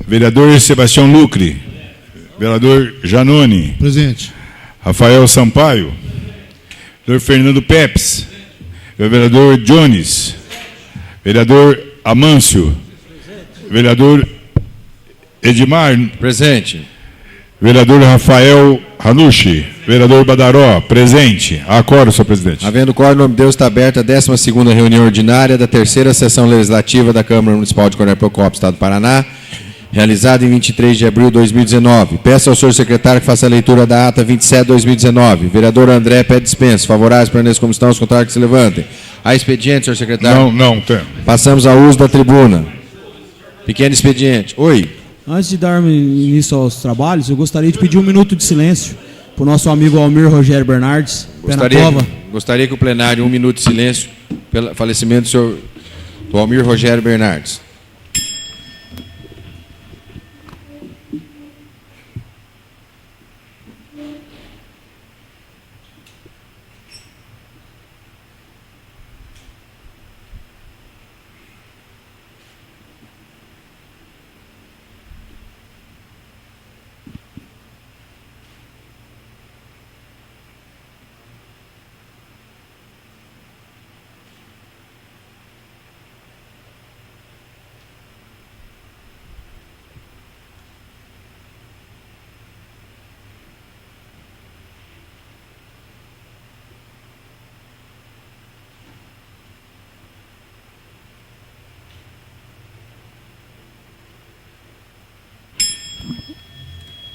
Vereador Sebastião Lucre. Vereador Janone. Presente. Rafael Sampaio. Vereador Fernando Pepes. Vereador Jones. Vereador Amâncio. Vereador Edmar. Presente. Vereador Rafael Ranucci. Vereador Badaró. Presente. Acordo, senhor presidente. Havendo quórum, em nome de Deus, está aberta a 12ª reunião ordinária da 3ª Sessão Legislativa da Câmara Municipal de Coronel Procópio, Estado do Paraná, realizada em 23 de abril de 2019. Peço ao senhor secretário que faça a leitura da ata 27 de 2019. Vereador André pede dispensa. Favoráveis, permaneçam como estão, os contrários que se levantem. Há expediente, senhor secretário? Não tem. Passamos ao uso da tribuna. Pequeno expediente. Oi. Antes de dar início aos trabalhos, eu gostaria de pedir 1 minuto de silêncio para o nosso amigo Almir Rogério Bernardes, pé na cova. Gostaria que o plenário, 1 minuto de silêncio pelo falecimento do senhor Almir Rogério Bernardes.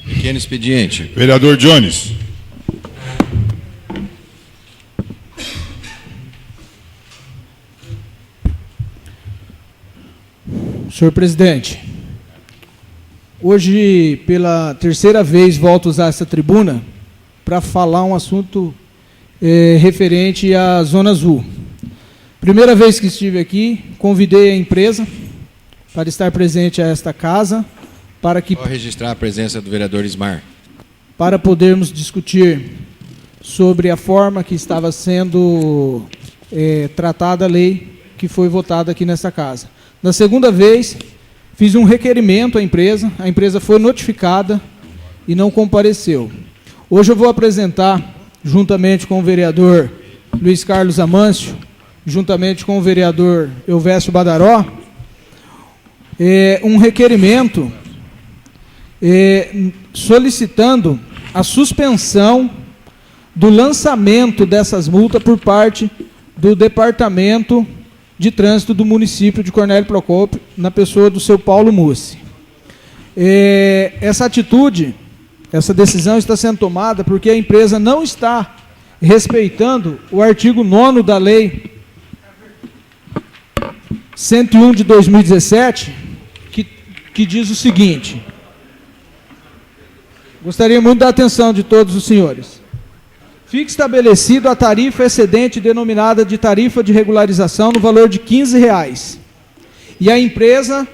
Pequeno expediente. Vereador Jones. Senhor presidente, hoje, pela 3ª vez, volto a usar essa tribuna para falar um assunto referente à Zona Azul. Primeira vez que estive aqui, convidei a empresa para estar presente a esta casa, para que... Vou registrar a presença do vereador Ismar. Para podermos discutir sobre a forma que estava sendo tratada a lei que foi votada aqui nessa casa. Na segunda vez, fiz um requerimento à empresa, a empresa foi notificada e não compareceu. Hoje eu vou apresentar, juntamente com o vereador Luiz Carlos Amâncio, juntamente com o vereador Elvésio Badaró, um requerimento solicitando a suspensão do lançamento dessas multas por parte do Departamento de Trânsito do município de Cornélio Procópio, na pessoa do seu Paulo Mussi. Essa atitude, essa decisão está sendo tomada porque a empresa não está respeitando o artigo 9º da Lei 101 de 2017, que diz o seguinte... Gostaria muito da atenção de todos os senhores. Fica estabelecido a tarifa excedente denominada de tarifa de regularização no valor de R$15. E a empresa,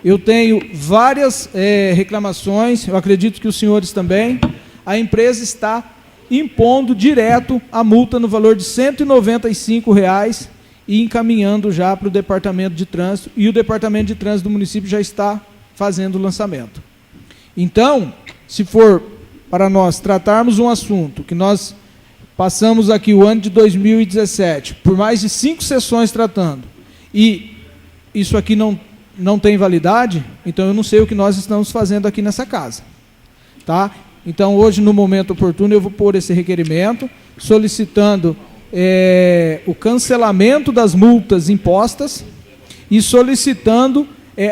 eu tenho várias reclamações, eu acredito que os senhores também, a empresa está impondo direto a multa no valor de R$195 e encaminhando já para o Departamento de Trânsito, e o Departamento de Trânsito do município já está fazendo o lançamento. Então, se for para nós tratarmos um assunto que nós passamos aqui o ano de 2017, por mais de 5 sessões tratando, e isso aqui não tem validade, então eu não sei o que nós estamos fazendo aqui nessa casa. Tá? Então, hoje, no momento oportuno, eu vou pôr esse requerimento, solicitando o cancelamento das multas impostas e solicitando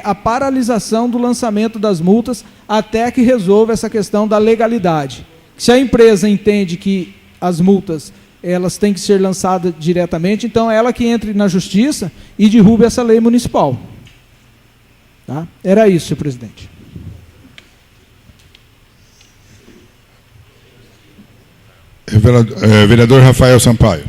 a paralisação do lançamento das multas até que resolva essa questão da legalidade. Se a empresa entende que as multas elas têm que ser lançadas diretamente, então é ela que entre na justiça e derrube essa lei municipal. Tá? Era isso, senhor presidente. Vereador Rafael Sampaio.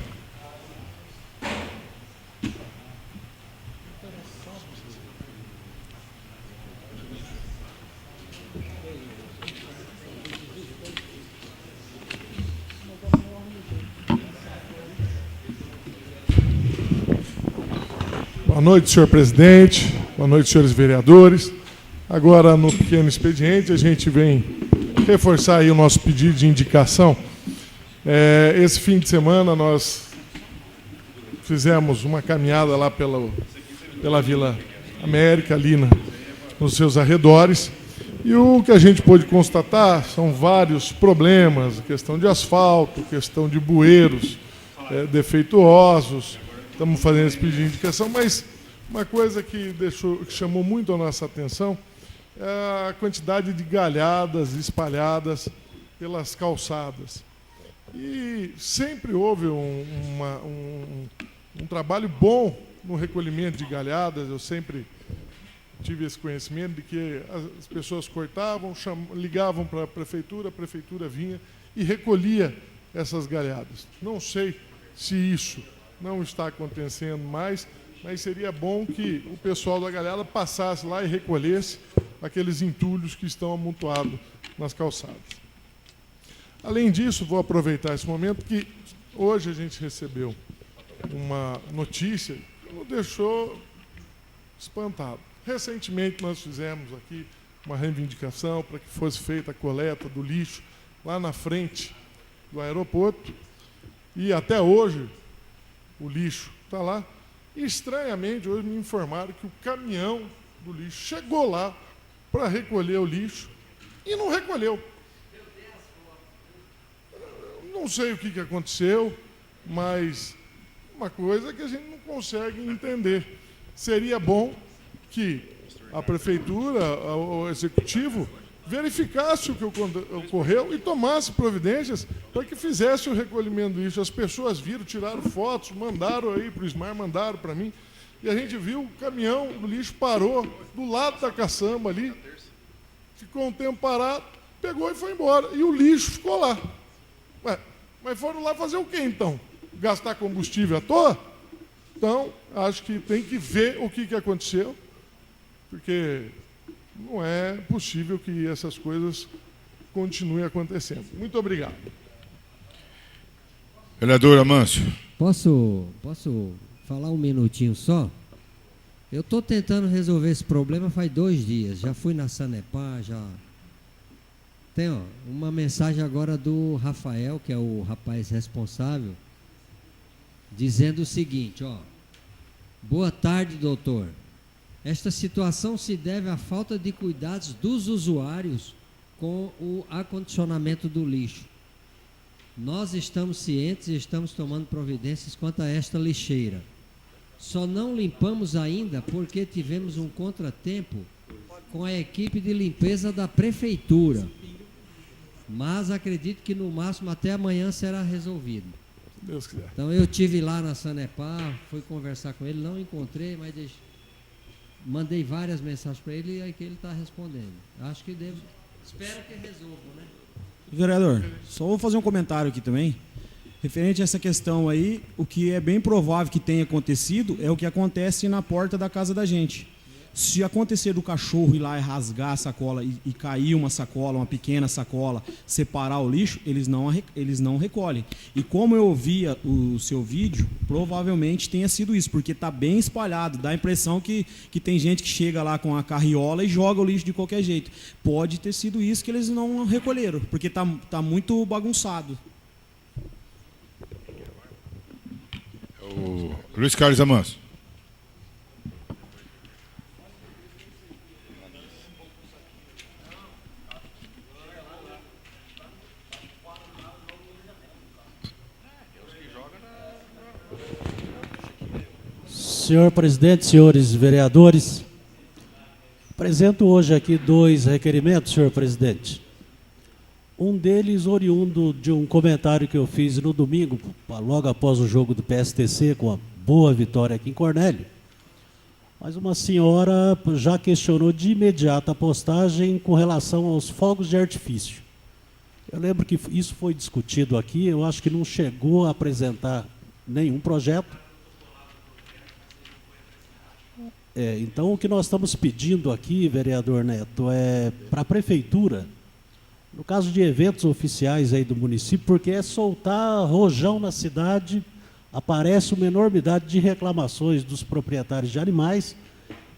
Boa noite, senhor presidente. Boa noite, senhores vereadores. Agora, no pequeno expediente, a gente vem reforçar aí o nosso pedido de indicação. Esse fim de semana nós fizemos uma caminhada lá pela Vila América, ali nos seus arredores, e o que a gente pôde constatar são vários problemas, questão de asfalto, questão de bueiros defeituosos. Estamos fazendo esse pedido de indicação, mas uma coisa que chamou muito a nossa atenção é a quantidade de galhadas espalhadas pelas calçadas. E sempre houve um trabalho bom no recolhimento de galhadas. Eu sempre tive esse conhecimento de que as pessoas cortavam, ligavam para a prefeitura vinha e recolhia essas galhadas. Não sei se isso não está acontecendo mais, mas seria bom que o pessoal da galhada passasse lá e recolhesse aqueles entulhos que estão amontoados nas calçadas. Além disso, vou aproveitar esse momento que hoje a gente recebeu uma notícia que nos deixou espantado. Recentemente nós fizemos aqui uma reivindicação para que fosse feita a coleta do lixo lá na frente do aeroporto, e até hoje o lixo está lá. E, estranhamente, hoje me informaram que o caminhão do lixo chegou lá para recolher o lixo e não recolheu. Não sei o que aconteceu, mas uma coisa que a gente não consegue entender. Seria bom que a prefeitura, o executivo, verificasse o que ocorreu e tomasse providências para que fizesse o recolhimento do lixo. As pessoas viram, tiraram fotos, mandaram aí para o SMAR, mandaram para mim, e a gente viu o caminhão do lixo parou do lado da caçamba ali, ficou um tempo parado, pegou e foi embora, e o lixo ficou lá. Ué, mas foram lá fazer o quê, então? Gastar combustível à toa? Então, acho que tem que ver o que aconteceu, porque não é possível que essas coisas continuem acontecendo. Muito obrigado. Vereador Amâncio. Posso falar um minutinho só? Eu estou tentando resolver esse problema faz 2 dias. Já fui na Sanepar, já... Tem uma mensagem agora do Rafael, que é o rapaz responsável, dizendo o seguinte, boa tarde, doutor. Esta situação se deve à falta de cuidados dos usuários com o acondicionamento do lixo. Nós estamos cientes e estamos tomando providências quanto a esta lixeira. Só não limpamos ainda porque tivemos um contratempo com a equipe de limpeza da prefeitura. Mas acredito que no máximo até amanhã será resolvido. Deus quiser. Então eu estive lá na Sanepar, fui conversar com ele, não encontrei, mas mandei várias mensagens para ele e aí que ele está respondendo. Acho que espero que resolvam, né? Vereador, só vou fazer um comentário aqui também. Referente a essa questão aí, o que é bem provável que tenha acontecido é o que acontece na porta da casa da gente. Se acontecer do cachorro ir lá e rasgar a sacola e cair uma sacola, uma pequena sacola, separar o lixo, eles não recolhem. E como eu via o seu vídeo, provavelmente tenha sido isso, porque está bem espalhado. Dá a impressão que tem gente que chega lá com a carriola e joga o lixo de qualquer jeito. Pode ter sido isso que eles não recolheram, porque está muito bagunçado. O Luiz Carlos Amâncio. Senhor presidente, senhores vereadores, apresento hoje aqui 2 requerimentos, senhor presidente. Um deles oriundo de um comentário que eu fiz no domingo, logo após o jogo do PSTC, com a boa vitória aqui em Cornélio. Mas uma senhora já questionou de imediato a postagem com relação aos fogos de artifício. Eu lembro que isso foi discutido aqui, eu acho que não chegou a apresentar nenhum projeto. Então, o que nós estamos pedindo aqui, vereador Neto, é para a prefeitura, no caso de eventos oficiais aí do município, porque é soltar rojão na cidade, aparece uma enormidade de reclamações dos proprietários de animais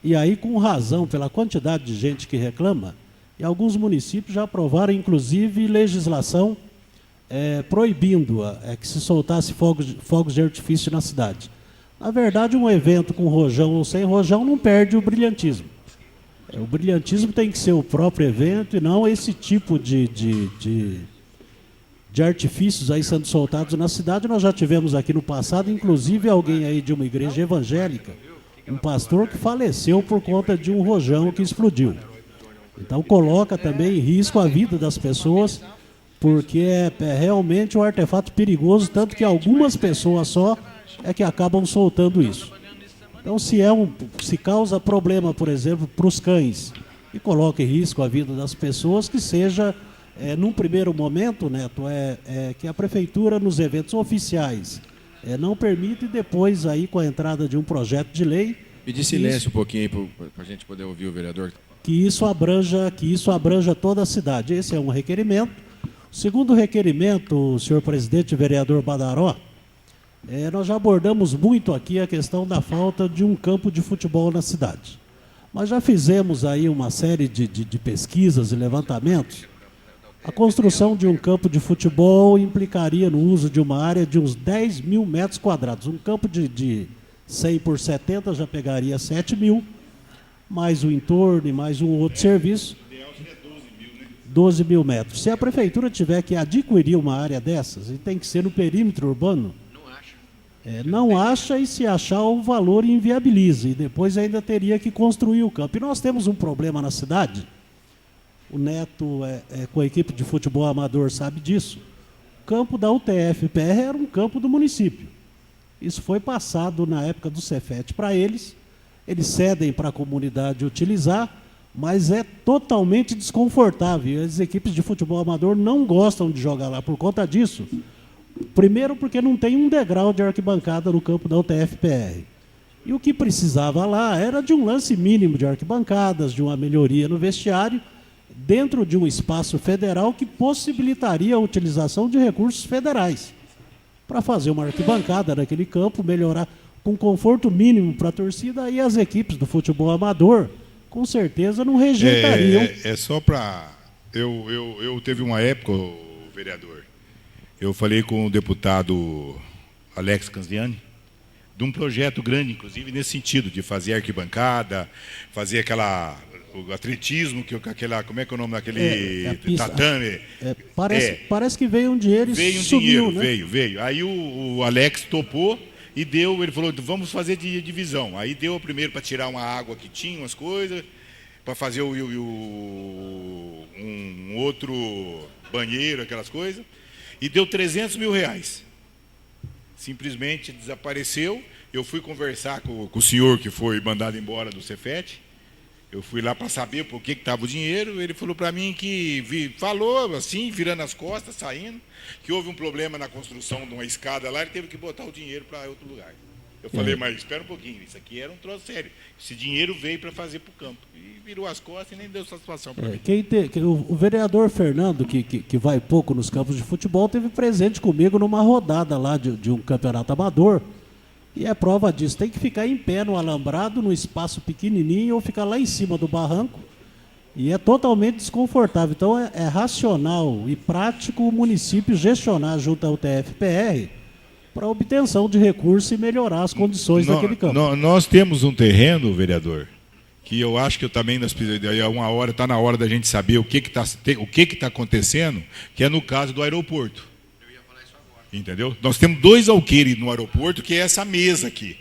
E aí, com razão, pela quantidade de gente que reclama, e alguns municípios já aprovaram, inclusive, legislação proibindo que se soltasse fogos de artifício na cidade. Na verdade, um evento com rojão ou sem rojão não perde o brilhantismo. O brilhantismo tem que ser o próprio evento e não esse tipo de artifícios aí sendo soltados na cidade. Nós já tivemos aqui no passado, inclusive, alguém aí de uma igreja evangélica, um pastor que faleceu por conta de um rojão que explodiu. Então coloca também em risco a vida das pessoas, porque é realmente um artefato perigoso, tanto que algumas pessoas só que acabam soltando isso. Então, se causa problema, por exemplo, para os cães, e coloca em risco a vida das pessoas, que seja, num primeiro momento, Neto, que a prefeitura, nos eventos oficiais, não permite, e depois, aí, com a entrada de um projeto de lei... Pedir silêncio um pouquinho aí para a gente poder ouvir o vereador. Que isso abranja toda a cidade. Esse é um requerimento. O segundo requerimento, senhor presidente e vereador Badaró, nós já abordamos muito aqui a questão da falta de um campo de futebol na cidade. Mas já fizemos aí uma série de pesquisas e levantamentos. A construção de um campo de futebol implicaria no uso de uma área de uns 10 mil metros quadrados. Um campo de 100 por 70 já pegaria 7 mil, mais o entorno e mais um outro serviço. 12 mil metros. Se a prefeitura tiver que adquirir uma área dessas, e tem que ser no perímetro urbano, não acha, e se achar o valor inviabiliza, e depois ainda teria que construir o campo. E nós temos um problema na cidade, o Neto com a equipe de futebol amador sabe disso. O campo da UTF-PR era um campo do município. Isso foi passado na época do Cefet para eles cedem para a comunidade utilizar, mas é totalmente desconfortável. As equipes de futebol amador não gostam de jogar lá por conta disso. Primeiro porque não tem um degrau de arquibancada no campo da UTF-PR. E o que precisava lá era de um lance mínimo de arquibancadas, de uma melhoria no vestiário, dentro de um espaço federal que possibilitaria a utilização de recursos federais para fazer uma arquibancada naquele campo, melhorar com conforto mínimo para a torcida, e as equipes do futebol amador, com certeza, não rejeitariam. Só para... Eu teve uma época, vereador, eu falei com o deputado Alex Canziani, de um projeto grande, inclusive, nesse sentido, de fazer arquibancada, fazer o atletismo, como é que é o nome daquele tatame? Parece que veio um dinheiro e sumiu, né? Veio. Aí o Alex topou e ele falou, vamos fazer de divisão. Aí deu primeiro para tirar uma água que tinha, umas coisas, para fazer um outro banheiro, aquelas coisas, e deu 300 mil reais. Simplesmente desapareceu. Eu fui conversar com o senhor que foi mandado embora do Cefet. Eu fui lá para saber por que estava o dinheiro. Ele falou para mim falou assim, virando as costas, saindo, que houve um problema na construção de uma escada lá, ele teve que botar o dinheiro para outro lugar. Eu falei, mas espera um pouquinho, isso aqui era um troço sério. Esse dinheiro veio para fazer para o campo. E virou as costas e nem deu satisfação para mim. O vereador Fernando, que vai pouco nos campos de futebol, teve presente comigo numa rodada lá de um campeonato amador. E é prova disso. Tem que ficar em pé no alambrado, no espaço pequenininho, ou ficar lá em cima do barranco. E é totalmente desconfortável. Então é racional e prático o município gestionar junto ao TFPR para obtenção de recursos e melhorar as condições daquele campo. Nós temos um terreno, vereador, que eu acho que eu também, está na hora da gente saber o que está acontecendo, que é no caso do aeroporto. Entendeu? Nós temos 2 alqueires no aeroporto, que é essa mesa aqui,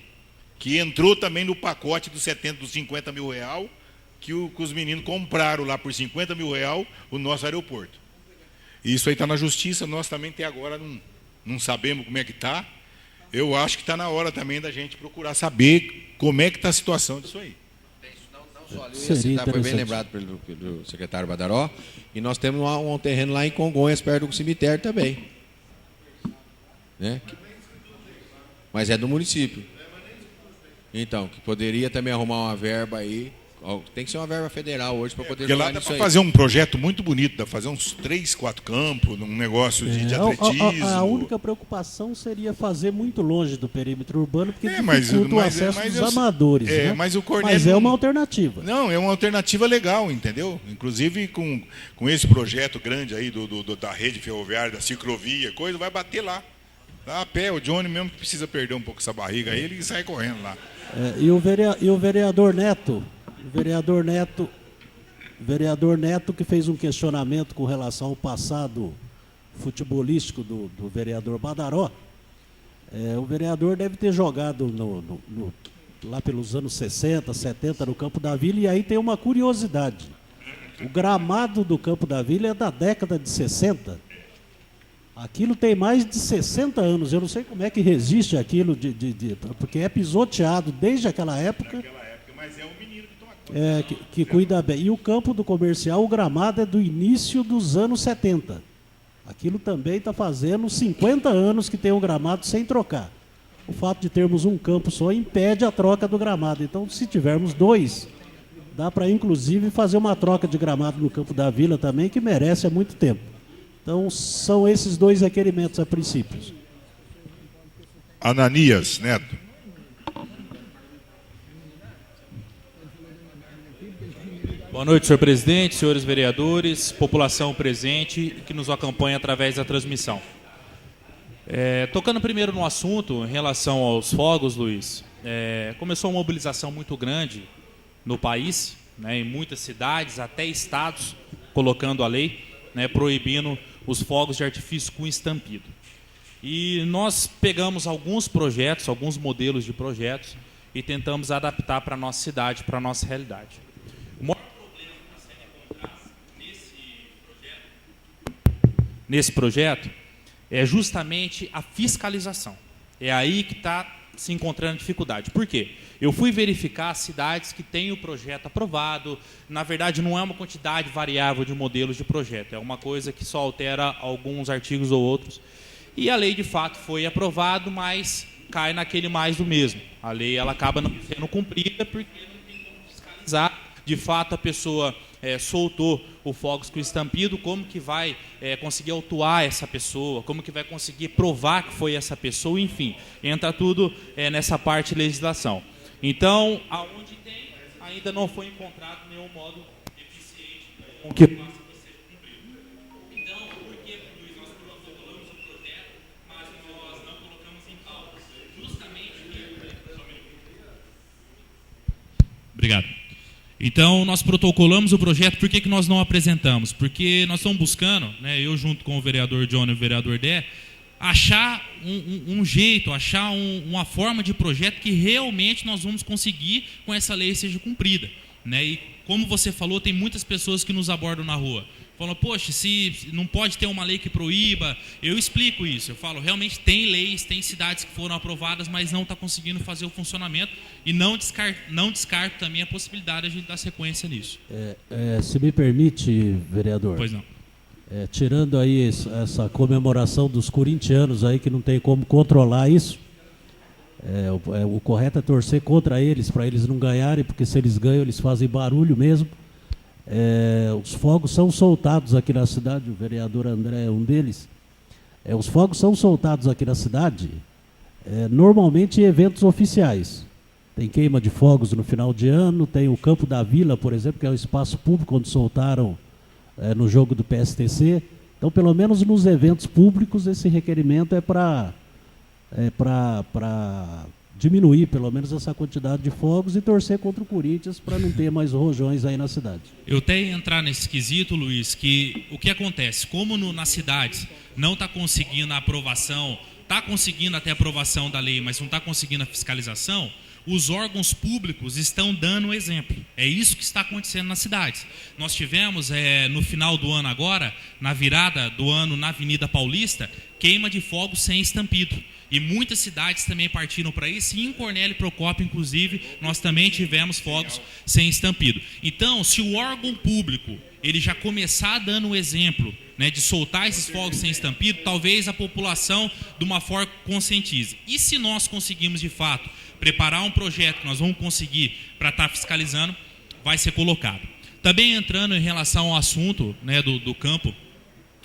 que entrou também no pacote dos 50 mil reais, que os meninos compraram lá por 50 mil reais o nosso aeroporto. E isso aí está na justiça, nós também até agora não sabemos como é que está. Eu acho que está na hora também da gente procurar saber como é que está a situação disso aí. Foi bem lembrado pelo secretário Badaró. E nós temos um terreno lá em Congonhas, perto do cemitério também. Né? Mas é do município. Então, que poderia também arrumar uma verba aí Tem que ser uma verba federal hoje para poder Porque lá jogar dá nisso para aí. fazer um projeto muito bonito, dá para fazer uns 3, 4 campos, um negócio de atletismo. A única preocupação seria fazer muito longe do perímetro urbano, porque mas dificulta o acesso dos amadores. Né? Mas o Cornélio Mas é uma alternativa. Não, é uma alternativa legal, entendeu? Inclusive com esse projeto grande aí da rede ferroviária, da ciclovia, coisa, vai bater lá. Lá a pé, o Johnny mesmo que precisa perder um pouco essa barriga aí, ele sai correndo lá. E o vereador Neto, que fez um questionamento com relação ao passado futebolístico do vereador Badaró, o vereador deve ter jogado lá pelos anos 60, 70 no Campo da Vila, e aí tem uma curiosidade. O gramado do Campo da Vila é da década de 60. Aquilo tem mais de 60 anos. Eu não sei como é que resiste aquilo, porque é pisoteado desde aquela época. Mas é o menino que toma conta. Que cuida bem. E o campo do Comercial, o gramado é do início dos anos 70. Aquilo também está fazendo 50 anos que tem um gramado sem trocar. O fato de termos um campo só impede a troca do gramado. Então, se tivermos 2, dá para, inclusive, fazer uma troca de gramado no Campo da Vila também, que merece há muito tempo. Então, são esses 2 requerimentos a princípio. Ananias Neto. Boa noite, senhor presidente, senhores vereadores, população presente que nos acompanha através da transmissão. Tocando primeiro no assunto, em relação aos fogos, Luiz, começou uma mobilização muito grande no país, né, em muitas cidades, até estados, colocando a lei, né, proibindo os fogos de artifício com estampido. E nós pegamos alguns projetos, alguns modelos de projetos, e tentamos adaptar para a nossa cidade, para a nossa realidade. O maior problema que nós temos nesse projeto é justamente a fiscalização. É aí que está se encontrando dificuldade. Por quê? Eu fui verificar as cidades que têm o projeto aprovado. Na verdade, não é uma quantidade variável de modelos de projeto. É uma coisa que só altera alguns artigos ou outros. E a lei, de fato, foi aprovada, mas cai naquele mais do mesmo. A lei ela acaba não sendo cumprida porque não tem como fiscalizar. De fato, a pessoa soltou o fogos com estampido, como que vai conseguir autuar essa pessoa, como que vai conseguir provar que foi essa pessoa, enfim, entra tudo nessa parte de legislação. Então, aonde tem, ainda não foi encontrado nenhum modo eficiente com que possa ser cumprido. Então, por que, Luiz, nós protocolamos o projeto, mas nós não colocamos em pauta? Justamente... Obrigado. Então, nós protocolamos o projeto, por que nós não apresentamos? Porque nós estamos buscando, né, eu junto com o vereador Johnny e o vereador Dé, achar um jeito, achar uma forma de projeto que realmente nós vamos conseguir com essa lei seja cumprida. Né? E como você falou, tem muitas pessoas que nos abordam na rua. Falam, poxa, se não pode ter uma lei que proíba. Eu explico isso, eu falo, realmente tem leis, tem cidades que foram aprovadas, mas não está conseguindo fazer o funcionamento. E não descarto também a possibilidade de a gente dar sequência nisso. Se me permite, vereador. Pois não. Tirando aí essa comemoração dos corintianos aí, que não tem como controlar isso, o correto é torcer contra eles, para eles não ganharem, porque se eles ganham, eles fazem barulho mesmo. Os fogos são soltados aqui na cidade, o vereador André é um deles. Os fogos são soltados aqui na cidade, normalmente em eventos oficiais. Tem queima de fogos no final de ano, tem o Campo da Vila, por exemplo, que é um espaço público onde soltaram no jogo do PSTC. Então, pelo menos nos eventos públicos, esse requerimento é para diminuir, pelo menos, essa quantidade de fogos e torcer contra o Corinthians para não ter mais rojões aí na cidade. Eu até ia entrar nesse quesito, Luiz, que o que acontece? Como nas cidades não está conseguindo a aprovação, está conseguindo até a aprovação da lei, mas não está conseguindo a fiscalização, os órgãos públicos estão dando o exemplo. É isso que está acontecendo nas cidades. Nós tivemos, no final do ano agora, na virada do ano na Avenida Paulista, queima de fogos sem estampido. E muitas cidades também partiram para isso, e em Cornélio Procópio, inclusive, nós também tivemos fogos sem estampido. Então, se o órgão público ele já começar dando o exemplo, né, de soltar esses fogos sem estampido, talvez a população, de uma forma, conscientize. E se nós conseguimos, de fato, preparar um projeto que nós vamos conseguir para estar fiscalizando, vai ser colocado. Também entrando em relação ao assunto, né, do campo,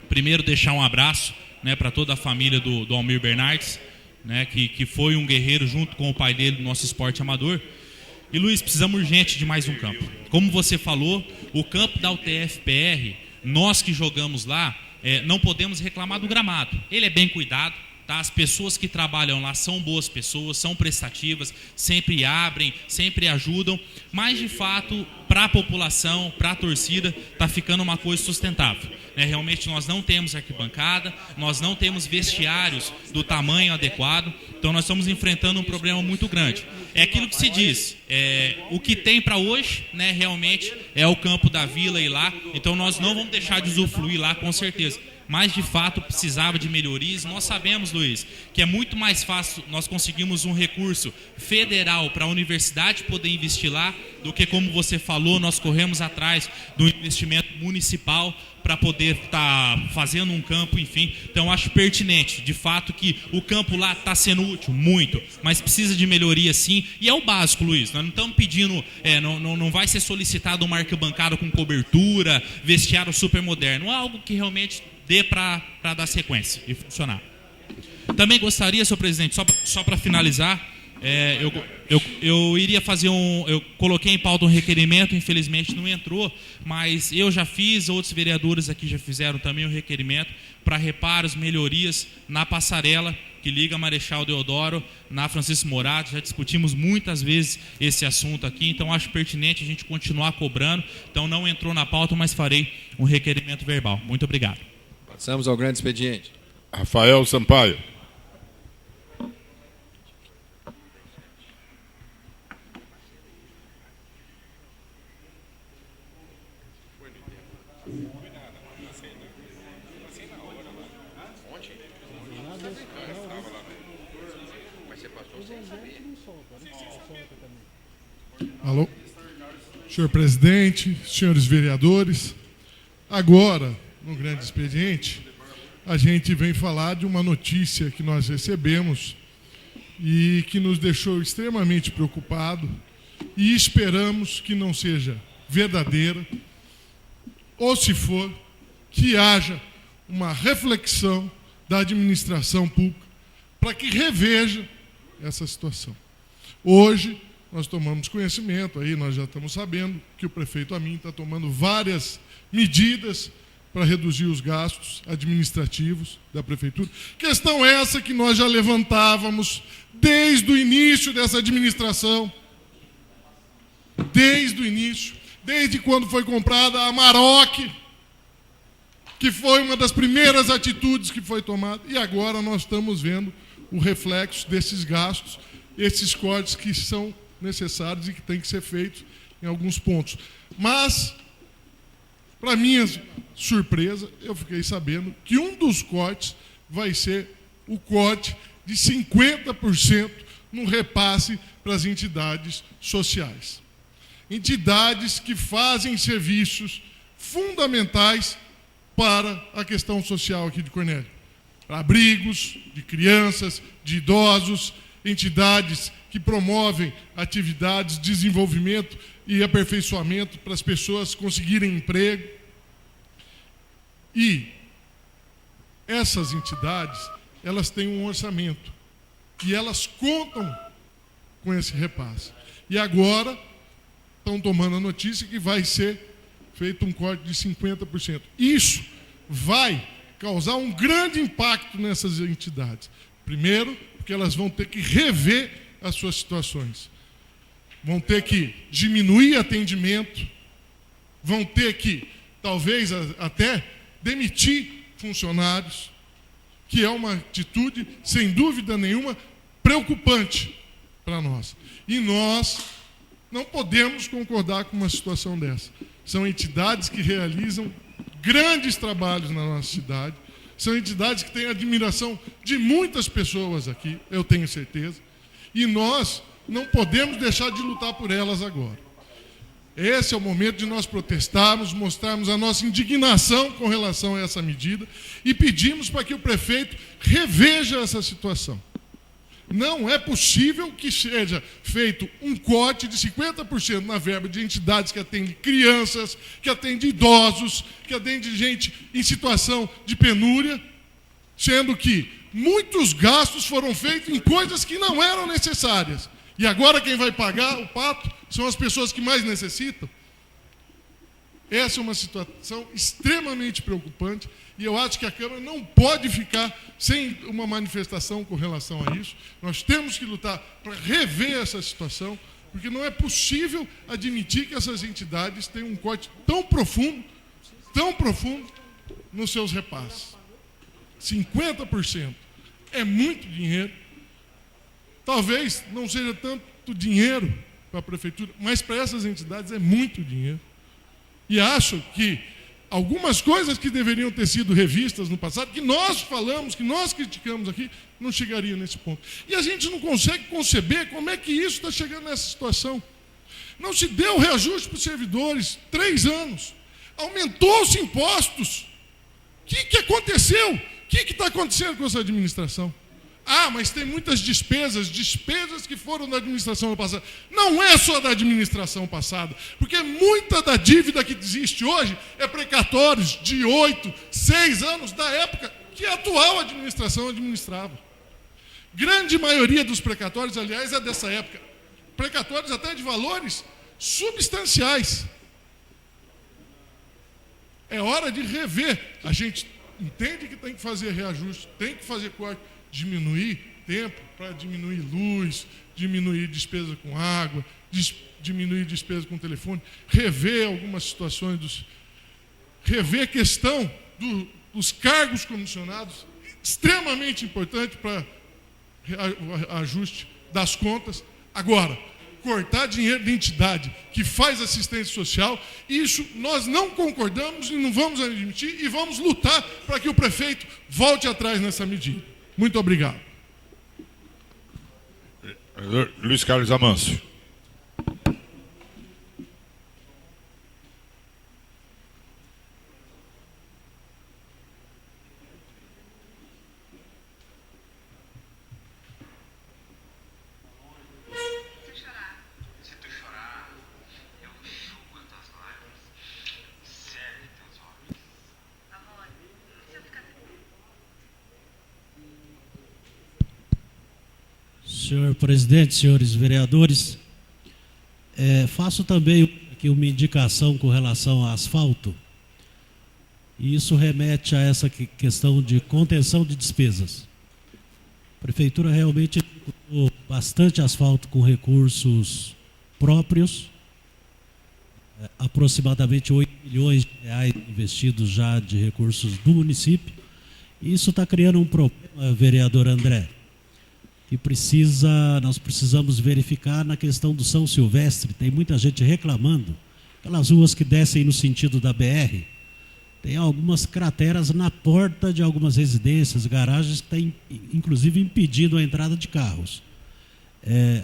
primeiro deixar um abraço, né, para toda a família do Almir Bernardes, né, que foi um guerreiro junto com o pai dele do nosso esporte amador. E Luiz, precisamos urgente de mais um campo. Como você falou, o campo da UTF-PR, nós que jogamos lá, não podemos reclamar do gramado. Ele é bem cuidado, tá? As pessoas que trabalham lá são boas pessoas, são prestativas, sempre abrem, sempre ajudam, mas de fato, para a população, para a torcida, está ficando uma coisa sustentável. Realmente nós não temos arquibancada, nós não temos vestiários do tamanho adequado, então nós estamos enfrentando um problema muito grande. É aquilo que se diz, o que tem para hoje, né, realmente é o campo da Vila e lá, então nós não vamos deixar de usufruir lá com certeza. Mas de fato precisava de melhorias. Nós sabemos, Luiz, que é muito mais fácil nós conseguirmos um recurso federal para a universidade poder investir lá, do que, como você falou, nós corremos atrás do investimento municipal para poder estar fazendo um campo, enfim. Então acho pertinente, de fato, que o campo lá está sendo útil, muito, mas precisa de melhoria sim, e é o básico, Luiz. Nós não estamos pedindo, não vai ser solicitado uma arquibancada com cobertura, vestiário super moderno, é algo que realmente dê para dar sequência e funcionar. Também gostaria, senhor presidente, só para finalizar, eu iria fazer eu coloquei em pauta um requerimento, infelizmente não entrou, mas eu já fiz, outros vereadores aqui já fizeram também o requerimento para reparos, melhorias na passarela que liga Marechal Deodoro na Francisco Morato. Já discutimos muitas vezes esse assunto aqui, então acho pertinente a gente continuar cobrando. Então não entrou na pauta, mas farei um requerimento verbal. Muito obrigado. Passamos ao grande expediente. Rafael Sampaio. Alô? Senhor presidente, senhores vereadores, agora, no grande expediente, a gente vem falar de uma notícia que nós recebemos e que nos deixou extremamente preocupado e esperamos que não seja verdadeira, ou se for, que haja uma reflexão da administração pública para que reveja essa situação. Hoje, nós tomamos conhecimento, aí nós já estamos sabendo que o prefeito Amin está tomando várias medidas para reduzir os gastos administrativos da prefeitura. Questão essa que nós já levantávamos desde o início dessa administração, desde o início, desde quando foi comprada a Maroc, que foi uma das primeiras atitudes que foi tomada, e agora nós estamos vendo o reflexo desses gastos, esses cortes que são necessários e que têm que ser feitos em alguns pontos. Mas, para minha surpresa, eu fiquei sabendo que um dos cortes vai ser o corte de 50% no repasse para as entidades sociais. Entidades que fazem serviços fundamentais para a questão social aqui de Cornélio. Para abrigos de crianças, de idosos, entidades que promovem atividades de desenvolvimento e aperfeiçoamento para as pessoas conseguirem emprego. E essas entidades, elas têm um orçamento e elas contam com esse repasse. E agora estão tomando a notícia que vai ser feito um corte de 50%. Isso vai causar um grande impacto nessas entidades. Primeiro, porque elas vão ter que rever as suas situações. Vão ter que diminuir atendimento, vão ter que, talvez, até demitir funcionários, que é uma atitude, sem dúvida nenhuma, preocupante para nós. E nós não podemos concordar com uma situação dessa. São entidades que realizam grandes trabalhos na nossa cidade, são entidades que têm admiração de muitas pessoas aqui, eu tenho certeza, e nós não podemos deixar de lutar por elas agora. Esse é o momento de nós protestarmos, mostrarmos a nossa indignação com relação a essa medida e pedimos para que o prefeito reveja essa situação. Não é possível que seja feito um corte de 50% na verba de entidades que atendem crianças, que atendem idosos, que atendem gente em situação de penúria, sendo que muitos gastos foram feitos em coisas que não eram necessárias. E agora quem vai pagar o pato são as pessoas que mais necessitam. Essa é uma situação extremamente preocupante e eu acho que a Câmara não pode ficar sem uma manifestação com relação a isso. Nós temos que lutar para rever essa situação, porque não é possível admitir que essas entidades tenham um corte tão profundo nos seus repasses. 50% é muito dinheiro. Talvez não seja tanto dinheiro para a Prefeitura, mas para essas entidades é muito dinheiro. E acho que algumas coisas que deveriam ter sido revistas no passado, que nós falamos, que nós criticamos aqui, não chegariam nesse ponto. E a gente não consegue conceber como é que isso está chegando nessa situação. Não se deu reajuste para os servidores, 3 anos. Aumentou-se impostos. O que aconteceu? O que está acontecendo com essa administração? Ah, mas tem muitas despesas que foram da administração passada. Não é só da administração passada, porque muita da dívida que existe hoje é precatórios de 8, 6 anos da época que a atual administração administrava. Grande maioria dos precatórios, aliás, é dessa época. Precatórios até de valores substanciais. É hora de rever. A gente entende que tem que fazer reajuste, tem que fazer corte, diminuir tempo para diminuir luz, diminuir despesa com água, diminuir despesa com telefone, rever algumas situações, rever a questão dos cargos comissionados, extremamente importante para ajuste das contas. Agora, cortar dinheiro de entidade que faz assistência social, isso nós não concordamos e não vamos admitir e vamos lutar para que o prefeito volte atrás nessa medida. Muito obrigado. Luiz Carlos Amâncio. Senhor presidente, senhores vereadores, faço também aqui uma indicação com relação a asfalto, e isso remete a essa questão de contenção de despesas. A Prefeitura realmente executou bastante asfalto com recursos próprios, aproximadamente 8 milhões de reais investidos já de recursos do município, e isso está criando um problema, vereador André, que nós precisamos verificar na questão do São Silvestre. Tem muita gente reclamando, aquelas ruas que descem no sentido da BR, tem algumas crateras na porta de algumas residências, garagens, que estão inclusive impedindo a entrada de carros.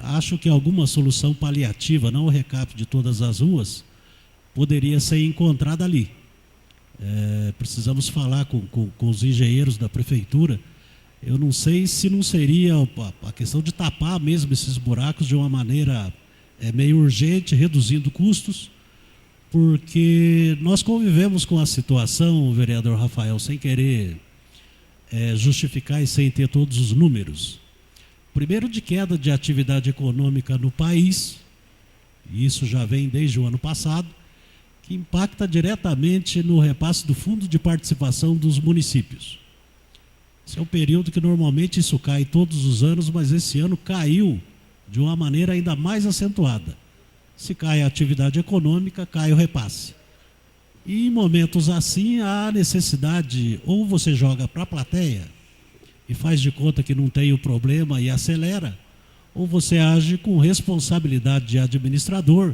Acho que alguma solução paliativa, não o recap de todas as ruas, poderia ser encontrada ali. Precisamos falar com os engenheiros da Prefeitura. Eu não sei se não seria a questão de tapar mesmo esses buracos de uma maneira meio urgente, reduzindo custos, porque nós convivemos com a situação, vereador Rafael, sem querer justificar e sem ter todos os números. Primeiro, de queda de atividade econômica no país, e isso já vem desde o ano passado, que impacta diretamente no repasse do Fundo de Participação dos municípios. Esse é um período que normalmente isso cai todos os anos, mas esse ano caiu de uma maneira ainda mais acentuada. Se cai a atividade econômica, cai o repasse. E em momentos assim, há necessidade, ou você joga para a plateia e faz de conta que não tem o problema e acelera, ou você age com responsabilidade de administrador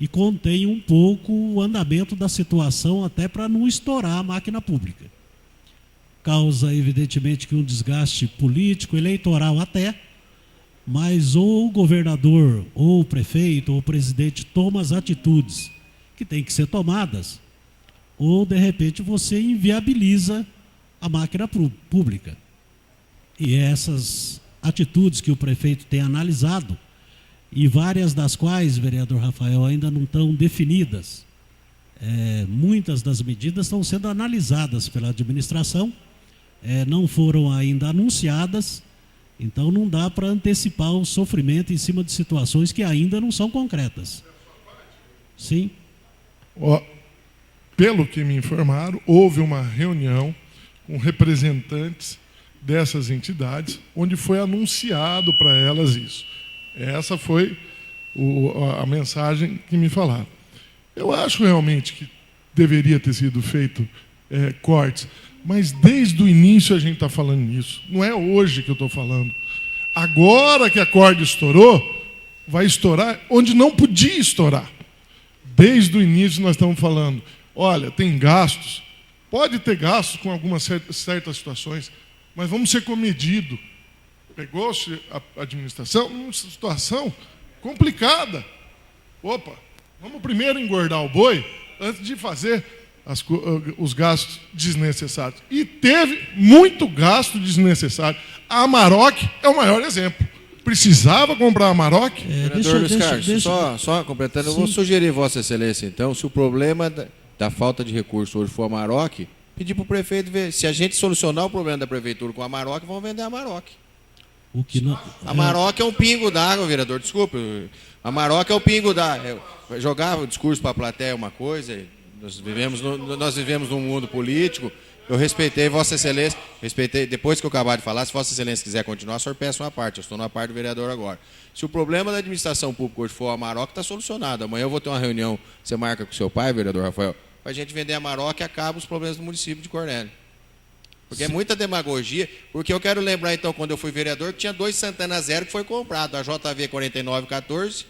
e contém um pouco o andamento da situação até para não estourar a máquina pública. Causa, evidentemente, que um desgaste político, eleitoral até, mas ou o governador, ou o prefeito, ou o presidente toma as atitudes que têm que ser tomadas, ou, de repente, você inviabiliza a máquina pública. E essas atitudes que o prefeito tem analisado, e várias das quais, vereador Rafael, ainda não estão definidas. Muitas das medidas estão sendo analisadas pela administração, não foram ainda anunciadas, então não dá para antecipar o sofrimento em cima de situações que ainda não são concretas. Sim. Pelo que me informaram, houve uma reunião com representantes dessas entidades, onde foi anunciado para elas isso. Essa foi a mensagem que me falaram. Eu acho realmente que deveria ter sido feito cortes, mas desde o início a gente está falando nisso. Não é hoje que eu estou falando. Agora que a corda estourou, vai estourar onde não podia estourar. Desde o início nós estamos falando, olha, tem gastos, pode ter gastos com algumas certas situações, mas vamos ser comedidos. Pegou-se a administração numa situação complicada. Opa, vamos primeiro engordar o boi antes de fazer os gastos desnecessários. E teve muito gasto desnecessário. A Amarok é o maior exemplo. Precisava comprar a Amarok? Vereador Luiz Carlos, só completando, eu vou sugerir, Vossa Excelência, então, se o problema da falta de recurso hoje for a Amarok, pedir para o prefeito ver. Se a gente solucionar o problema da prefeitura com a Amarok, vamos vender a Amarok. O que não, a Amarok é um pingo d'água, vereador, desculpe. A Amarok é um pingo d'água. Jogar o discurso para a plateia é uma coisa, nós vivemos num mundo político. Eu respeitei Vossa Excelência, depois que eu acabar de falar, se Vossa Excelência quiser continuar, o senhor peça uma parte, eu estou na parte do vereador agora. Se o problema da administração pública hoje for a Amarok, está solucionado. Amanhã eu vou ter uma reunião, você marca com o seu pai, vereador Rafael, para a gente vender a Amarok e acaba os problemas do município de Cornélio. Porque é muita demagogia, porque eu quero lembrar, então, quando eu fui vereador, que tinha 2 Santana Zero que foi comprado, a JV 4914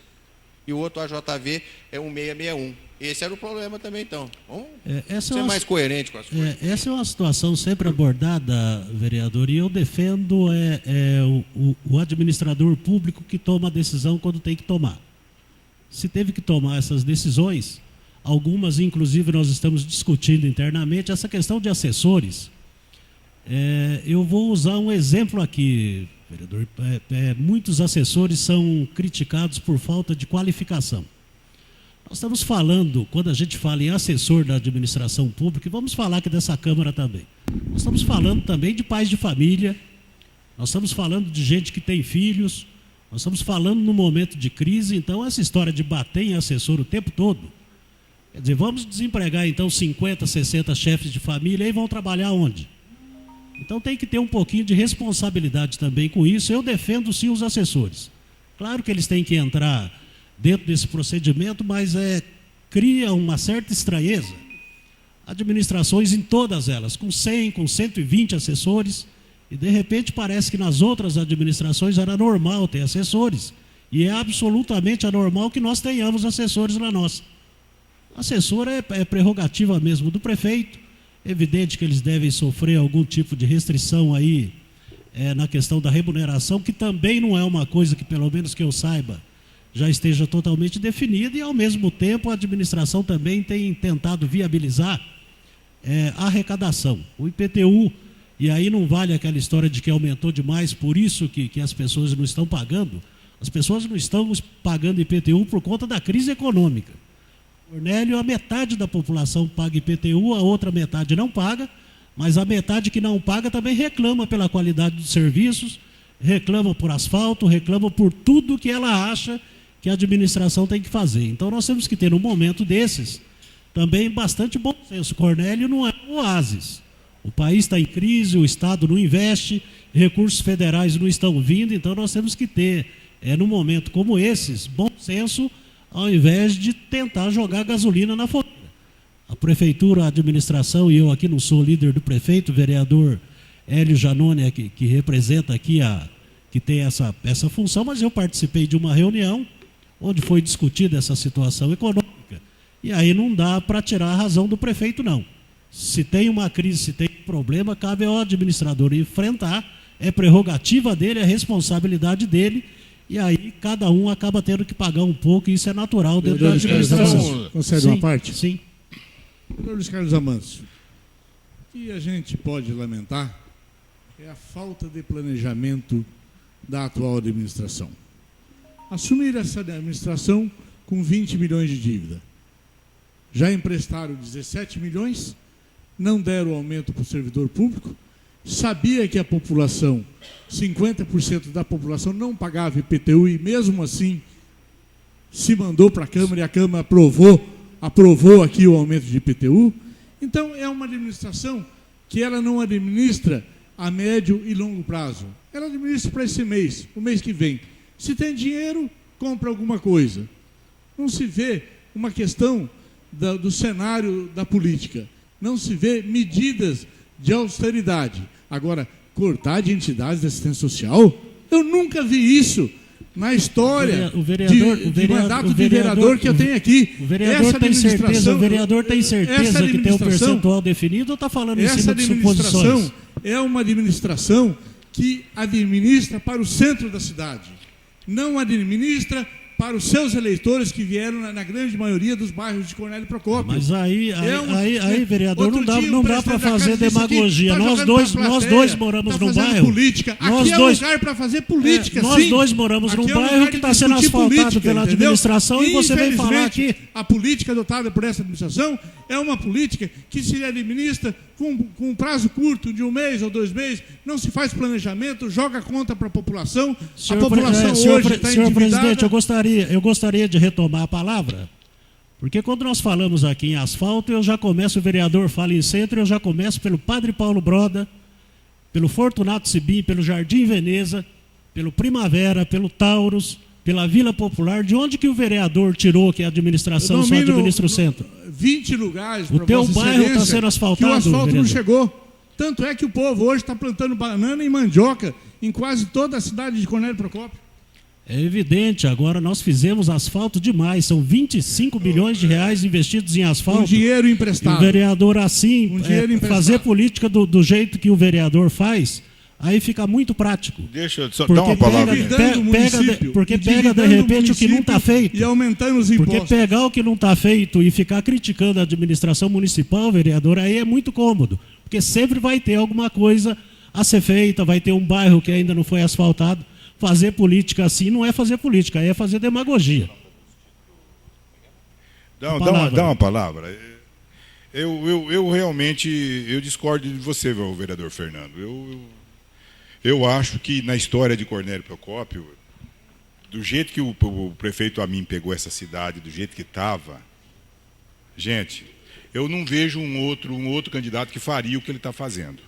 e o outro AJV é 1661. Esse era o problema também, então. Vamos ser mais coerente com as coisas. Essa é uma situação sempre abordada, vereador, e eu defendo o administrador público que toma a decisão quando tem que tomar. Se teve que tomar essas decisões, algumas, inclusive, nós estamos discutindo internamente, essa questão de assessores. Eu vou usar um exemplo aqui, vereador. Muitos assessores são criticados por falta de qualificação. Nós estamos falando, quando a gente fala em assessor da administração pública, e vamos falar aqui dessa Câmara também. Nós estamos falando também de pais de família, nós estamos falando de gente que tem filhos, nós estamos falando num momento de crise, então essa história de bater em assessor o tempo todo, quer dizer, vamos desempregar então 50, 60 chefes de família e vão trabalhar onde? Então tem que ter um pouquinho de responsabilidade também com isso. Eu defendo sim os assessores. Claro que eles têm que entrar dentro desse procedimento, mas cria uma certa estranheza. Administrações em todas elas, com 100, com 120 assessores, e de repente parece que nas outras administrações era normal ter assessores, e é absolutamente anormal que nós tenhamos assessores na nossa. Assessor é prerrogativa mesmo do prefeito, evidente que eles devem sofrer algum tipo de restrição aí na questão da remuneração, que também não é uma coisa que, pelo menos que eu saiba, já esteja totalmente definida, e ao mesmo tempo a administração também tem tentado viabilizar a arrecadação. O IPTU, e aí não vale aquela história de que aumentou demais, por isso que as pessoas não estão pagando. As pessoas não estão pagando IPTU por conta da crise econômica. Cornélio, a metade da população paga IPTU, a outra metade não paga, mas a metade que não paga também reclama pela qualidade dos serviços, reclama por asfalto, reclama por tudo que ela acha que a administração tem que fazer. Então nós temos que ter, num momento desses, também bastante bom senso. Cornélio não é um oásis. O país está em crise, o Estado não investe, recursos federais não estão vindo, então nós temos que ter, num momento como esses, bom senso, ao invés de tentar jogar gasolina na fogueira. A prefeitura, a administração, e eu aqui não sou líder do prefeito, o vereador Hélio Janone, que representa aqui, que tem essa função, mas eu participei de uma reunião onde foi discutida essa situação econômica, e aí não dá para tirar a razão do prefeito, não. Se tem uma crise, se tem um problema, cabe ao administrador enfrentar, é prerrogativa dele, é responsabilidade dele, e aí cada um acaba tendo que pagar um pouco, e isso é natural dentro da administração. Concede uma parte? Sim. Doutor Luiz Carlos Amâncio, o que a gente pode lamentar é a falta de planejamento da atual administração. Assumiram essa administração com 20 milhões de dívida. Já emprestaram 17 milhões, não deram aumento para o servidor público, sabia que a população, 50% da população não pagava IPTU e mesmo assim se mandou para a Câmara e a Câmara aprovou aqui o aumento de IPTU. Então é uma administração que ela não administra a médio e longo prazo. Ela administra para esse mês, o mês que vem. Se tem dinheiro, compra alguma coisa. Não se vê uma questão do cenário da política. Não se vê medidas de austeridade. Agora, cortar de entidades de assistência social, eu nunca vi isso na história de mandato de vereador que eu tenho aqui. O vereador tem certeza que tem o percentual definido ou está falando em cima de suposições? É uma administração que administra para o centro da cidade. Não administra para os seus eleitores que vieram na grande maioria dos bairros de Cornélio Procópio. Mas aí vereador, não dá para fazer demagogia. Nós dois moramos num bairro. Política. Aqui é lugar para fazer política, nós dois moramos num bairro que está sendo asfaltado pela administração e você vem falar aqui. A política adotada por essa administração é uma política que se administra com um prazo curto, de 1 mês ou 2 meses, não se faz planejamento, joga conta para a população. A população hoje está endividada. Senhor presidente, eu gostaria de retomar a palavra, porque quando nós falamos aqui em asfalto, eu já começo, o vereador fala em centro, eu já começo pelo Padre Paulo Broda, pelo Fortunato Sibim, pelo Jardim Veneza, pelo Primavera, pelo Taurus, pela Vila Popular. De onde que o vereador tirou que a administração só administra o centro? 20 lugares o teu bairro está sendo asfaltado, que o asfalto vereador. Não chegou. Tanto é que o povo hoje está plantando banana e mandioca em quase toda a cidade de Cornélio Procópio. É evidente, agora nós fizemos asfalto demais, são 25 milhões de reais investidos em asfalto. Com dinheiro emprestado. E o vereador assim, fazer política do jeito que o vereador faz, aí fica muito prático. Deixa eu só dar uma palavra. Porque pega de repente o que não está feito. E aumentando os impostos. Porque pegar o que não está feito e ficar criticando a administração municipal, vereador, aí é muito cômodo. Porque sempre vai ter alguma coisa a ser feita, vai ter um bairro que ainda não foi asfaltado. Fazer política assim não é fazer política, é fazer demagogia. Dá uma palavra. Eu realmente discordo de você, vereador Fernando. Eu acho que na história de Cornélio Procópio, do jeito que o prefeito Amin pegou essa cidade, do jeito que estava, gente, eu não vejo um outro candidato que faria o que ele está fazendo.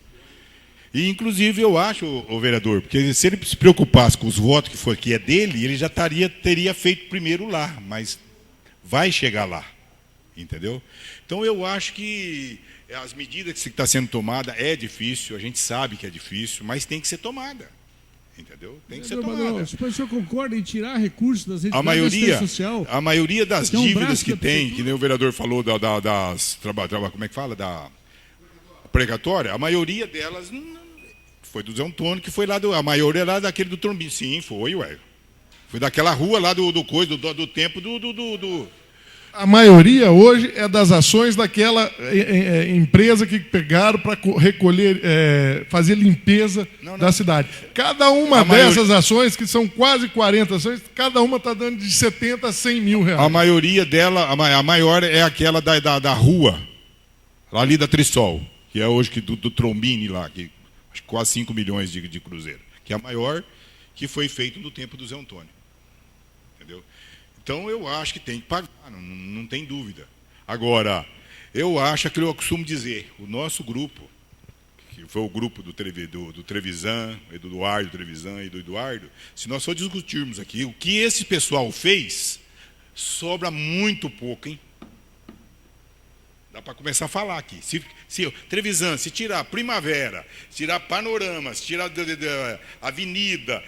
E, inclusive, eu acho, o vereador, porque se ele se preocupasse com os votos que é dele, ele já teria feito primeiro lá, mas vai chegar lá, entendeu? Então, eu acho que as medidas que estão sendo tomadas é difícil, a gente sabe que é difícil, mas tem que ser tomada, entendeu? Tem que ser tomada. O senhor concorda em tirar recursos das entidades social? A maioria das dívidas que tem, que nem o vereador falou como é que fala? Da precatória, a maioria delas foi do Zé Antônio, que foi lá a maioria lá daquele do Trombinho. Sim, foi, ué. Foi daquela rua lá do tempo do... A maioria hoje é das ações daquela empresa que pegaram para recolher, fazer limpeza da cidade. Cada uma dessas ações, que são quase 40 ações, cada uma está dando de 70 a 100 mil reais. A maioria dela, a maior é aquela da rua, ali da Trissol, que é hoje do Trombini lá, que acho que quase 5 milhões de cruzeiro, que é a maior que foi feito no tempo do Zé Antônio. Entendeu? Então eu acho que tem que pagar, não tem dúvida. Agora, eu acho aquilo que eu costumo dizer, o nosso grupo, que foi o grupo do Trevisan, do Trevisan e do Eduardo, se nós só discutirmos aqui, o que esse pessoal fez, sobra muito pouco, hein? Dá para começar a falar aqui. Trevisan, se tirar Primavera, se tirar Panorama, se tirar Avenida,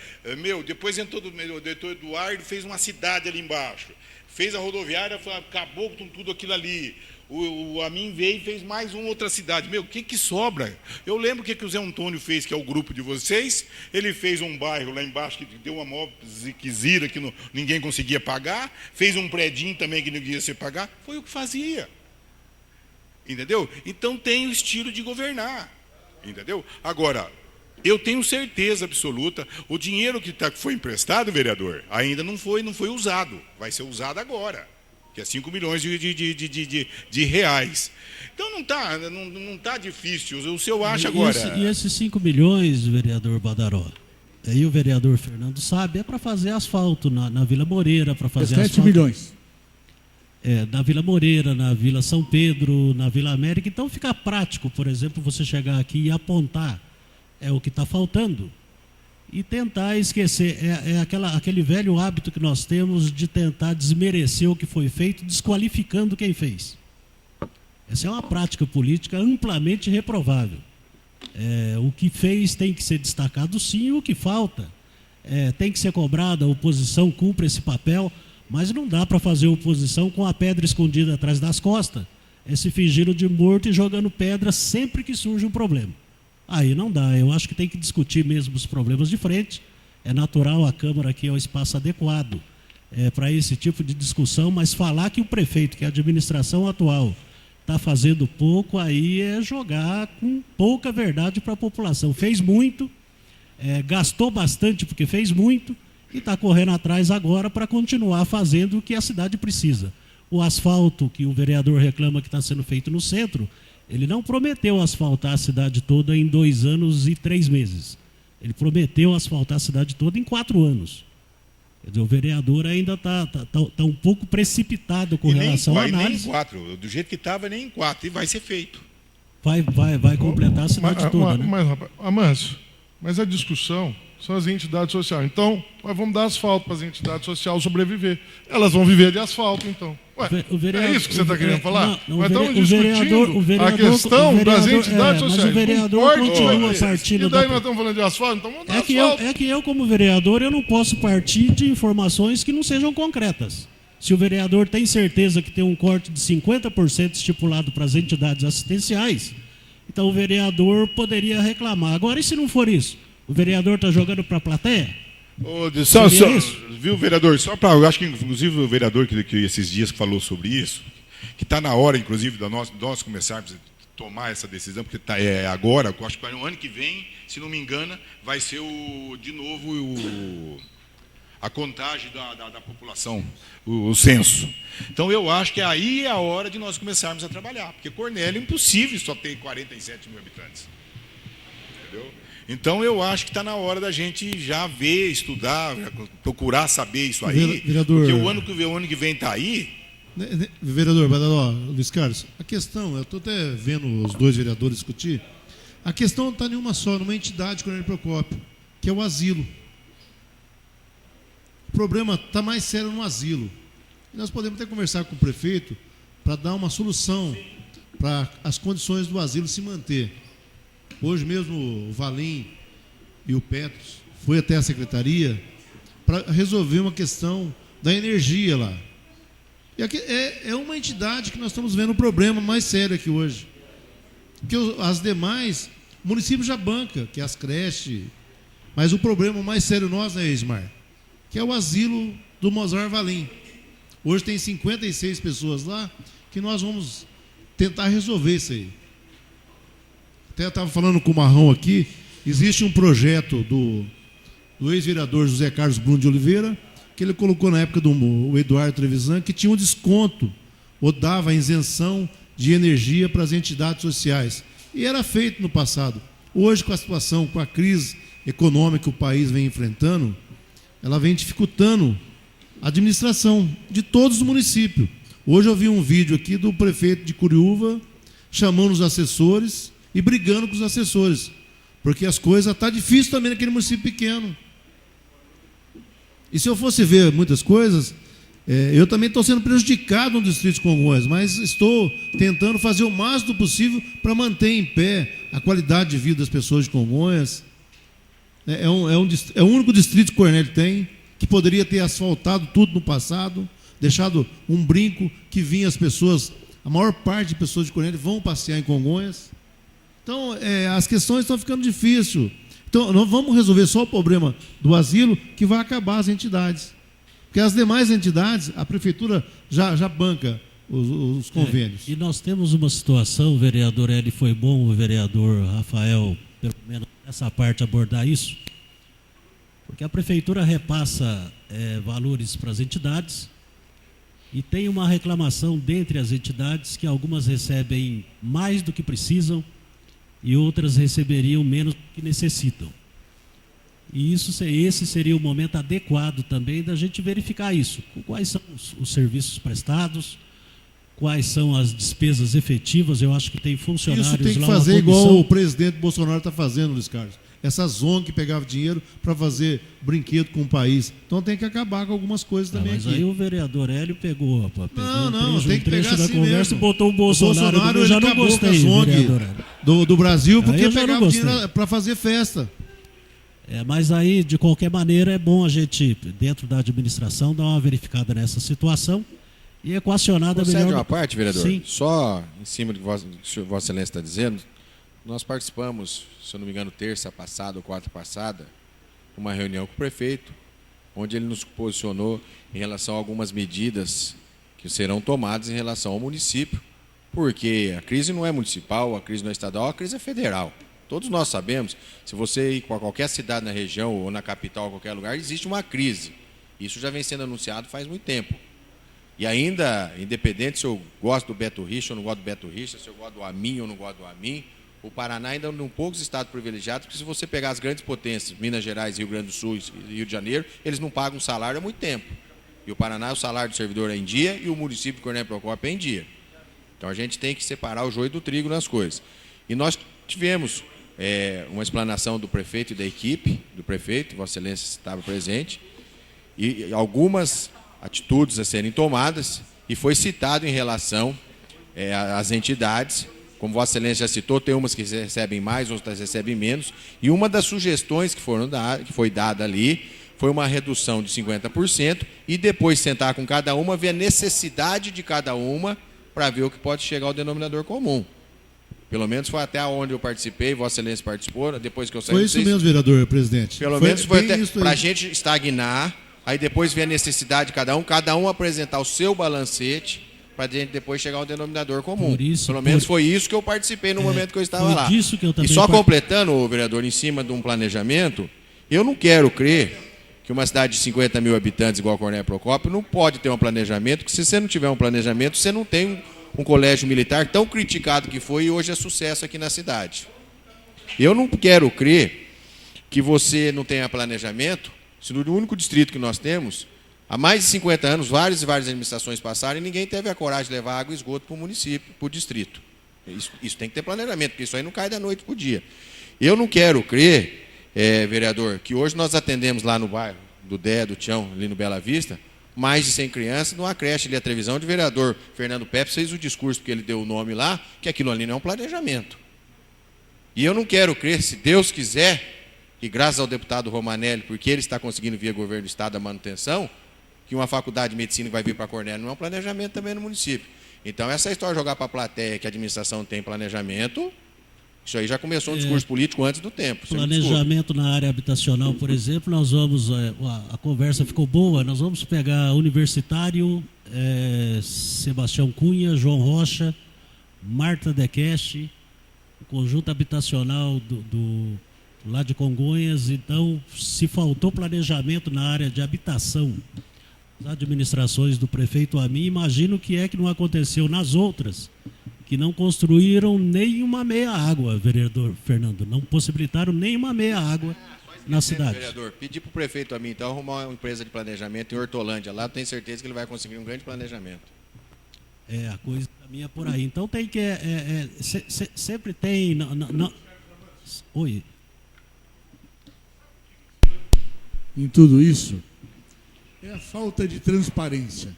depois entrou o Eduardo, fez uma cidade ali embaixo. Fez a rodoviária, acabou com tudo aquilo ali. O Amin veio e fez mais uma outra cidade. O que sobra? Eu lembro o que o Zé Antônio fez, que é o grupo de vocês. Ele fez um bairro lá embaixo que deu uma maior ziquezira que ninguém conseguia pagar. Fez um predinho também que ninguém ia se pagar. Foi o que fazia. Entendeu? Então tem o estilo de governar. Entendeu? Agora, Eu tenho certeza absoluta, o dinheiro que foi emprestado, vereador, ainda não foi usado. Vai ser usado agora, que é 5 milhões de reais. Então não tá difícil. O senhor acha agora... E esses 5 milhões, vereador Badaró, aí o vereador Fernando sabe, é para fazer asfalto na Vila Moreira, para fazer 7 asfalto. milhões. Na Vila Moreira, na Vila São Pedro, na Vila América. Então fica prático, por exemplo, você chegar aqui e apontar o que está faltando e tentar esquecer. Aquele velho hábito que nós temos de tentar desmerecer o que foi feito, desqualificando quem fez. Essa é uma prática política amplamente reprovável. O que fez tem que ser destacado, sim, o que falta tem que ser cobrado, a oposição cumpre esse papel, mas não dá para fazer oposição com a pedra escondida atrás das costas, se fingindo de morto e jogando pedra sempre que surge um problema. Aí não dá. Eu acho que tem que discutir mesmo os problemas de frente. É natural, a Câmara aqui é o espaço adequado para esse tipo de discussão, mas falar que o prefeito, que a administração atual, está fazendo pouco, aí é jogar com pouca verdade para a população. Fez muito, gastou bastante porque fez muito e está correndo atrás agora para continuar fazendo o que a cidade precisa. O asfalto que o vereador reclama que está sendo feito no centro, ele não prometeu asfaltar a cidade toda em 2 anos e 3 meses. Ele prometeu asfaltar a cidade toda em 4 anos. Quer dizer, o vereador ainda está um pouco precipitado com relação à análise. Nem em 4, do jeito que estava, nem em 4, e vai ser feito. Vai completar a cidade toda, né? Mas, rapaz, Amâncio, mas a discussão são as entidades sociais. Então, nós vamos dar asfalto para as entidades sociais sobreviver. Elas vão viver de asfalto, então. É isso que você está querendo falar? Nós estamos discutindo a questão das entidades sociais. Mas o vereador continua partindo... E daí nós estamos falando de asfalto, então vamos dar asfalto. É que eu, como vereador, eu não posso partir de informações que não sejam concretas. Se o vereador tem certeza que tem um corte de 50% estipulado para as entidades assistenciais, então o vereador poderia reclamar. Agora, e se não for isso? O vereador está jogando para a plateia? Viu, vereador? Só para, eu acho que inclusive o vereador que esses dias falou sobre isso, que está na hora, inclusive, de nós começarmos a tomar essa decisão, porque agora, eu acho que no ano que vem, se não me engano, vai ser de novo a contagem da população, o censo. Então eu acho que aí é a hora de nós começarmos a trabalhar, porque Cornélio é impossível só ter 47 mil habitantes. Entendeu? Então, eu acho que está na hora da gente já ver, estudar, procurar saber isso aí. Vereador, porque o ano que vem está aí. Vereador Badaró, Luiz Carlos, a questão, eu estou até vendo os 2 vereadores discutir, a questão não está nenhuma só, numa entidade, Cornélio Procópio, que é o asilo. O problema está mais sério no asilo. E nós podemos até conversar com o prefeito para dar uma solução para as condições do asilo se manter. Hoje mesmo o Valim e o Petros foi até a secretaria para resolver uma questão da energia lá. E aqui é uma entidade que nós estamos vendo um problema mais sério aqui hoje. Porque as demais, o município já banca, que é as creches, mas o problema mais sério nosso, né, Ismar? Que é o asilo do Mozart Valim. Hoje tem 56 pessoas lá que nós vamos tentar resolver isso aí. Até eu estava falando com o Marrão aqui, existe um projeto do ex-vereador José Carlos Bruno de Oliveira, que ele colocou na época do Eduardo Trevisan, que tinha um desconto, ou dava isenção de energia para as entidades sociais. E era feito no passado. Hoje, com a situação, com a crise econômica que o país vem enfrentando, ela vem dificultando a administração de todos os municípios. Hoje eu vi um vídeo aqui do prefeito de Curiúva chamando os assessores e brigando com os assessores, porque as coisas estão difíceis também naquele município pequeno. E se eu fosse ver muitas coisas, eu também estou sendo prejudicado no Distrito de Congonhas, mas estou tentando fazer o máximo possível para manter em pé a qualidade de vida das pessoas de Congonhas. É o único distrito que Cornélio tem, que poderia ter asfaltado tudo no passado, deixado um brinco que vinha as pessoas, a maior parte de pessoas de Cornélio vão passear em Congonhas. Então, as questões estão ficando difíceis. Então, nós vamos resolver só o problema do asilo, que vai acabar as entidades. Porque as demais entidades, a prefeitura já banca os convênios. E nós temos uma situação, o vereador Eli foi bom, o vereador Rafael pelo menos nessa parte, abordar isso, porque a prefeitura repassa valores para as entidades e tem uma reclamação dentre as entidades que algumas recebem mais do que precisam e outras receberiam menos do que necessitam. E esse seria o momento adequado também da gente verificar isso. Quais são os serviços prestados, quais são as despesas efetivas. Eu acho que tem funcionários lá. Isso tem que fazer igual o presidente Bolsonaro está fazendo, Luiz Carlos. Essas ONG que pegavam dinheiro para fazer brinquedo com o país. Então tem que acabar com algumas coisas também mas aqui. Aí o vereador Hélio pegou tem que pegar da assim conversa mesmo. e botou o Bolsonaro. Eu já não gostei, do Brasil, porque pegava dinheiro para fazer festa. Mas aí, de qualquer maneira, é bom a gente, dentro da administração, dar uma verificada nessa situação e equacionar da melhor... Concede uma parte, vereador? Sim. Só em cima do que Vossa Excelência está dizendo, nós participamos, se eu não me engano, terça passada ou quarta passada, uma reunião com o prefeito, onde ele nos posicionou em relação a algumas medidas que serão tomadas em relação ao município, porque a crise não é municipal, a crise não é estadual, a crise é federal. Todos nós sabemos, se você ir para qualquer cidade na região ou na capital, qualquer lugar, existe uma crise. Isso já vem sendo anunciado faz muito tempo. E ainda, independente se eu gosto do Beto Richa ou não gosto do Beto Richa, se eu gosto do Amin ou não gosto do Amin, o Paraná ainda é um poucos estados privilegiados, porque se você pegar as grandes potências, Minas Gerais, Rio Grande do Sul e Rio de Janeiro, eles não pagam salário há muito tempo. E o Paraná, o salário do servidor é em dia e o município de Cornélio Procópio é em dia. Então a gente tem que separar o joio do trigo nas coisas. E nós tivemos uma explanação do prefeito e da equipe do prefeito, Vossa Excelência estava presente, e algumas atitudes a serem tomadas, e foi citado em relação às entidades, como Vossa Excelência já citou, tem umas que recebem mais, outras recebem menos, e uma das sugestões que foi dada ali foi uma redução de 50%, e depois sentar com cada uma, ver a necessidade de cada uma, para ver o que pode chegar ao denominador comum. Pelo menos foi até onde eu participei, Vossa Excelência participou, depois que eu saí... Foi isso mesmo, vereador, presidente. Pelo menos foi até para a gente estagnar, aí depois ver a necessidade de cada um apresentar o seu balancete, para a gente depois chegar ao denominador comum. Pelo menos foi isso que eu participei no momento que eu estava lá. E só completando, vereador, em cima de um planejamento, eu não quero crer que uma cidade de 50 mil habitantes, igual a Cornélio Procópio, não pode ter um planejamento, porque se você não tiver um planejamento, você não tem um colégio militar tão criticado que foi e hoje é sucesso aqui na cidade. Eu não quero crer que você não tenha planejamento, se no único distrito que nós temos, há mais de 50 anos, várias e várias administrações passaram e ninguém teve a coragem de levar água e esgoto para o município, para o distrito. Isso tem que ter planejamento, porque isso aí não cai da noite para o dia. Eu não quero crer, vereador, que hoje nós atendemos lá no bairro do Dé, do Tião, ali no Bela Vista, mais de 100 crianças numa creche ali, a televisão de vereador Fernando Pepe fez o discurso, porque ele deu o nome lá, que aquilo ali não é um planejamento. E eu não quero crer, se Deus quiser, e graças ao deputado Romanelli, porque ele está conseguindo via governo do estado a manutenção, que uma faculdade de medicina vai vir para Cornélio não é um planejamento também no município. Então essa história de jogar para a plateia que a administração tem planejamento, isso aí já começou um discurso político antes do tempo. Planejamento na área habitacional, por exemplo, nós vamos, a conversa ficou boa, nós vamos pegar Universitário, Sebastião Cunha, João Rocha, Marta Dequeste, o conjunto habitacional lá de Congonhas. Então, se faltou planejamento na área de habitação, as administrações do prefeito Amin, imagino que não aconteceu nas outras, que não construíram nenhuma meia-água, vereador Fernando, não possibilitaram nenhuma meia-água na cidade. Vereador, pedir para o prefeito Amin, então, arrumar uma empresa de planejamento em Hortolândia, lá tenho certeza que ele vai conseguir um grande planejamento. A coisa caminha por aí. Então tem que, sempre tem... Oi. Em tudo isso, é a falta de transparência.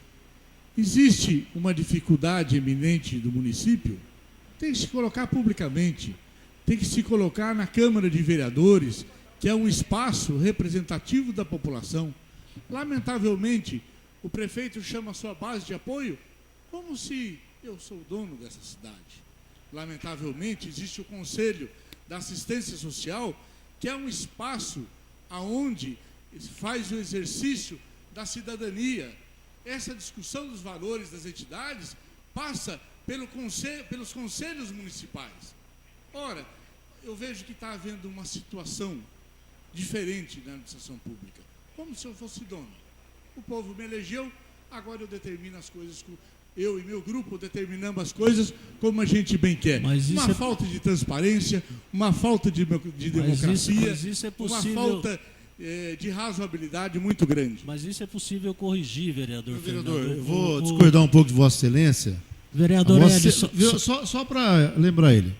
Existe uma dificuldade eminente do município? Tem que se colocar publicamente, tem que se colocar na Câmara de Vereadores, que é um espaço representativo da população. Lamentavelmente, o prefeito chama a sua base de apoio como se eu sou o dono dessa cidade. Lamentavelmente, existe o Conselho da Assistência Social, que é um espaço onde se faz o exercício da cidadania. Essa discussão dos valores das entidades passa pelos conselhos municipais. Ora, eu vejo que está havendo uma situação diferente na administração pública. Como se eu fosse dono. O povo me elegeu, agora eu determino as coisas, eu e meu grupo determinamos as coisas como a gente bem quer. Uma falta de transparência, uma falta de democracia, isso é uma possível... falta de razoabilidade muito grande. Mas isso é possível corrigir, vereador Fernando. Eu vou discordar um pouco de Vossa Excelência. Vereador Só para lembrar ele.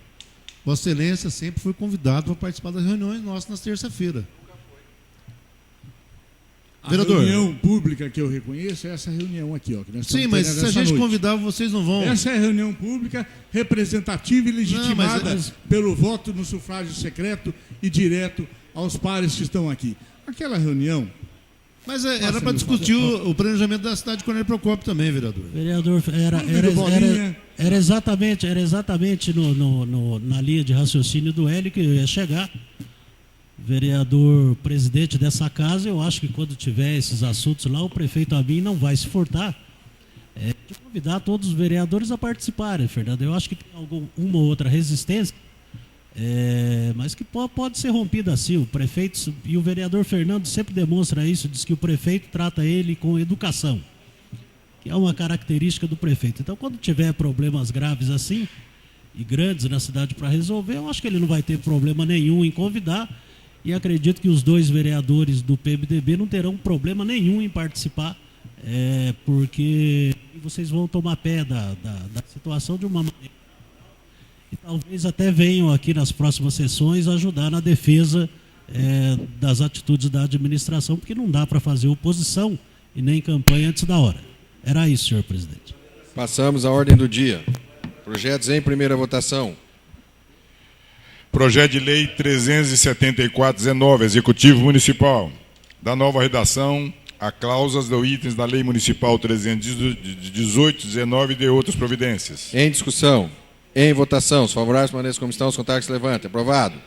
Vossa Excelência sempre foi convidado para participar das reuniões nossas nas terça-feira. A reunião pública que eu reconheço é essa reunião aqui, ó. Que nós sim, mas se a gente convidar, vocês não vão. Essa é a reunião pública representativa e legitimada pelo voto no sufrágio secreto e direto aos pares que estão aqui. Aquela reunião... Mas era para discutir o planejamento da cidade de Cornélio Procópio também, vereador. Vereador, era exatamente na linha de raciocínio do Hélio que eu ia chegar. Vereador presidente dessa casa, eu acho que quando tiver esses assuntos lá, o prefeito Abim não vai se furtar de convidar todos os vereadores a participarem, Fernando. Eu acho que tem uma ou outra resistência, mas que pode ser rompida assim. O prefeito e o vereador Fernando sempre demonstra isso, diz que o prefeito trata ele com educação, que é uma característica do prefeito. Então, quando tiver problemas graves assim, e grandes na cidade para resolver, eu acho que ele não vai ter problema nenhum em convidar, e acredito que os dois vereadores do PMDB não terão problema nenhum em participar, porque vocês vão tomar pé da situação de uma maneira. E talvez até venham aqui nas próximas sessões ajudar na defesa das atitudes da administração, porque não dá para fazer oposição e nem campanha antes da hora. Era isso, senhor presidente. Passamos à ordem do dia. Projetos em primeira votação. Projeto de Lei 374-19, Executivo Municipal. Da nova redação, a cláusulas ou itens da Lei Municipal 318-19 e de outras providências. Em discussão. Em votação. Os favoráveis permaneçam como estão, os contrários se levantem. Aprovado.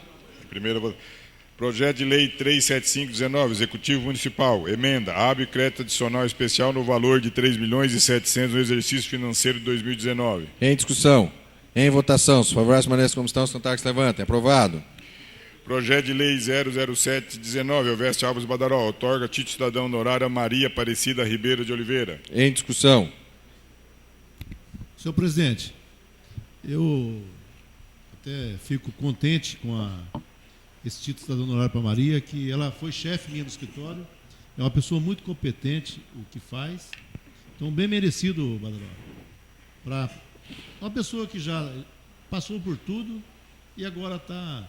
Primeira votação. Projeto de Lei 375-19, Executivo Municipal. Emenda. Abre crédito adicional especial no valor de 3.700.000 no exercício financeiro de 2019. Em discussão. Em votação. Os favoráveis permaneçam como estão, os contrários se levantem. Aprovado. Projeto de Lei 007-19, Elveste Alves Badaró. Outorga título cidadão honorário a Maria Aparecida Ribeiro de Oliveira. Em discussão. Senhor presidente, eu até fico contente com esse título cidadão honorário para Maria, que ela foi chefe minha no escritório, é uma pessoa muito competente o que faz, então bem merecido, Badaró, para uma pessoa que já passou por tudo e agora está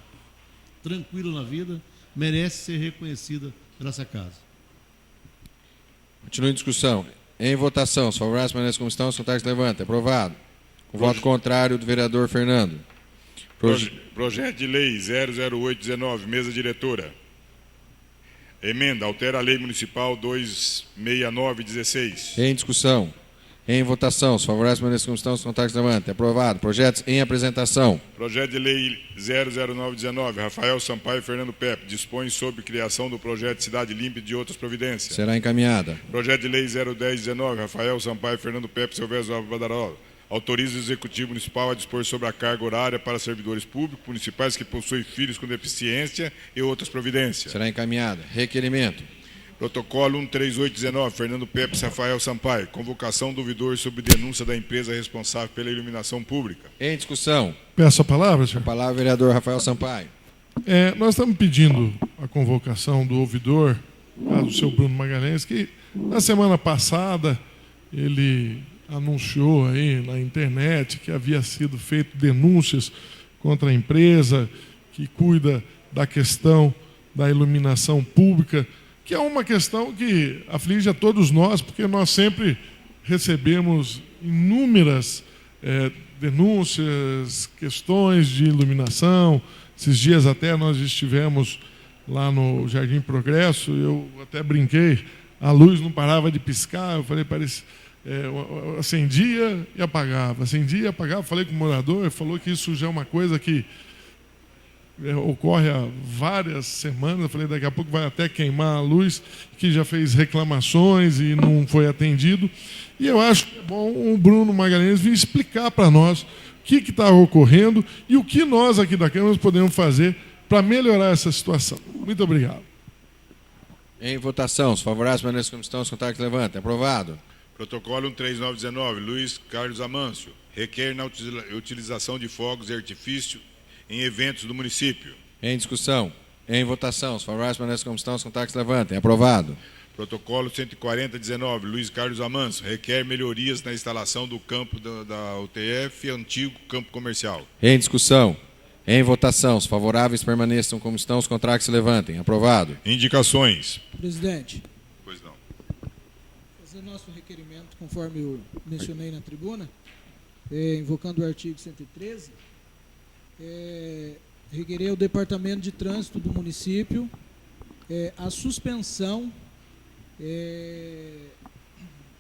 tranquilo na vida, merece ser reconhecida pela essa casa. Continua em discussão. Em votação. Os favoráveis permanecem como estão, os contrários se levantem. Aprovado. Com voto contrário do vereador Fernando. Projeto de Lei 008-19, Mesa Diretora. Emenda, altera a Lei Municipal 269-16. Em discussão. Em votação. Os favoráveis permanecem como estão, os contrários se levantem. Aprovado. Projetos em apresentação. Projeto de Lei 009-19, Rafael Sampaio e Fernando Pepe. Dispõe sobre criação do projeto Cidade Limpa e de outras providências. Será encaminhada. Projeto de Lei 010-19, Rafael Sampaio e Fernando Pepe, Silvestre Alves Badaró. Autoriza o Executivo Municipal a dispor sobre a carga horária para servidores públicos municipais que possuem filhos com deficiência e outras providências. Será encaminhada. Requerimento. Protocolo 13819, Fernando Pepe e Rafael Sampaio. Convocação do ouvidor sobre denúncia da empresa responsável pela iluminação pública. Em discussão. Peço a palavra, senhor. A palavra, vereador Rafael Sampaio. Nós estamos pedindo a convocação do ouvidor, do seu Bruno Magalhães, que na semana passada ele anunciou aí na internet que havia sido feito denúncias contra a empresa que cuida da questão da iluminação pública, que é uma questão que aflige a todos nós, porque nós sempre recebemos inúmeras denúncias, questões de iluminação. Esses dias até nós estivemos lá no Jardim Progresso, eu até brinquei, a luz não parava de piscar, eu falei, acendia e apagava, falei com o morador, ele falou que isso já é uma coisa que ocorre há várias semanas. Eu falei, daqui a pouco vai até queimar a luz, que já fez reclamações e não foi atendido. E eu acho que é bom o Bruno Magalhães vir explicar para nós o que está ocorrendo e o que nós aqui da Câmara podemos fazer para melhorar essa situação. Muito obrigado. Em votação, os favoráveis permaneçam como estão, os contrários levantem. Aprovado. Protocolo 13919, Luiz Carlos Amâncio, requer na utilização de fogos e artifício em eventos do município. Em discussão. Em votação, os favoráveis permaneçam como estão, os contrários levantem. Aprovado. Protocolo 14019, Luiz Carlos Amâncio, requer melhorias na instalação do campo da UTF, antigo campo comercial. Em discussão. Em votação, os favoráveis permaneçam como estão, os contrários se levantem. Aprovado. Indicações. Presidente, Pois não. fazer nosso requerimento, conforme eu mencionei na tribuna, invocando o artigo 113, requerer ao Departamento de Trânsito do município a suspensão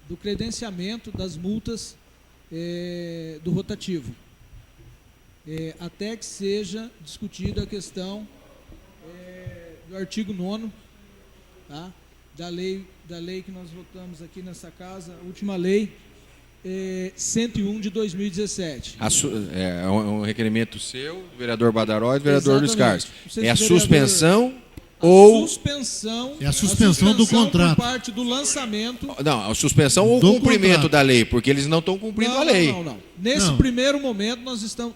do credenciamento das multas do rotativo, até que seja discutida a questão do artigo 9º, tá? da lei que nós votamos aqui nessa casa, a última lei 101 de 2017. É um requerimento seu, do vereador Badaró e do vereador Luiz Carlos. É a vereador, suspensão ou... É a suspensão do contrato. Por parte do lançamento... Não, a suspensão ou o cumprimento contrato da lei, porque eles não estão cumprindo a lei. Não. Nesse primeiro momento,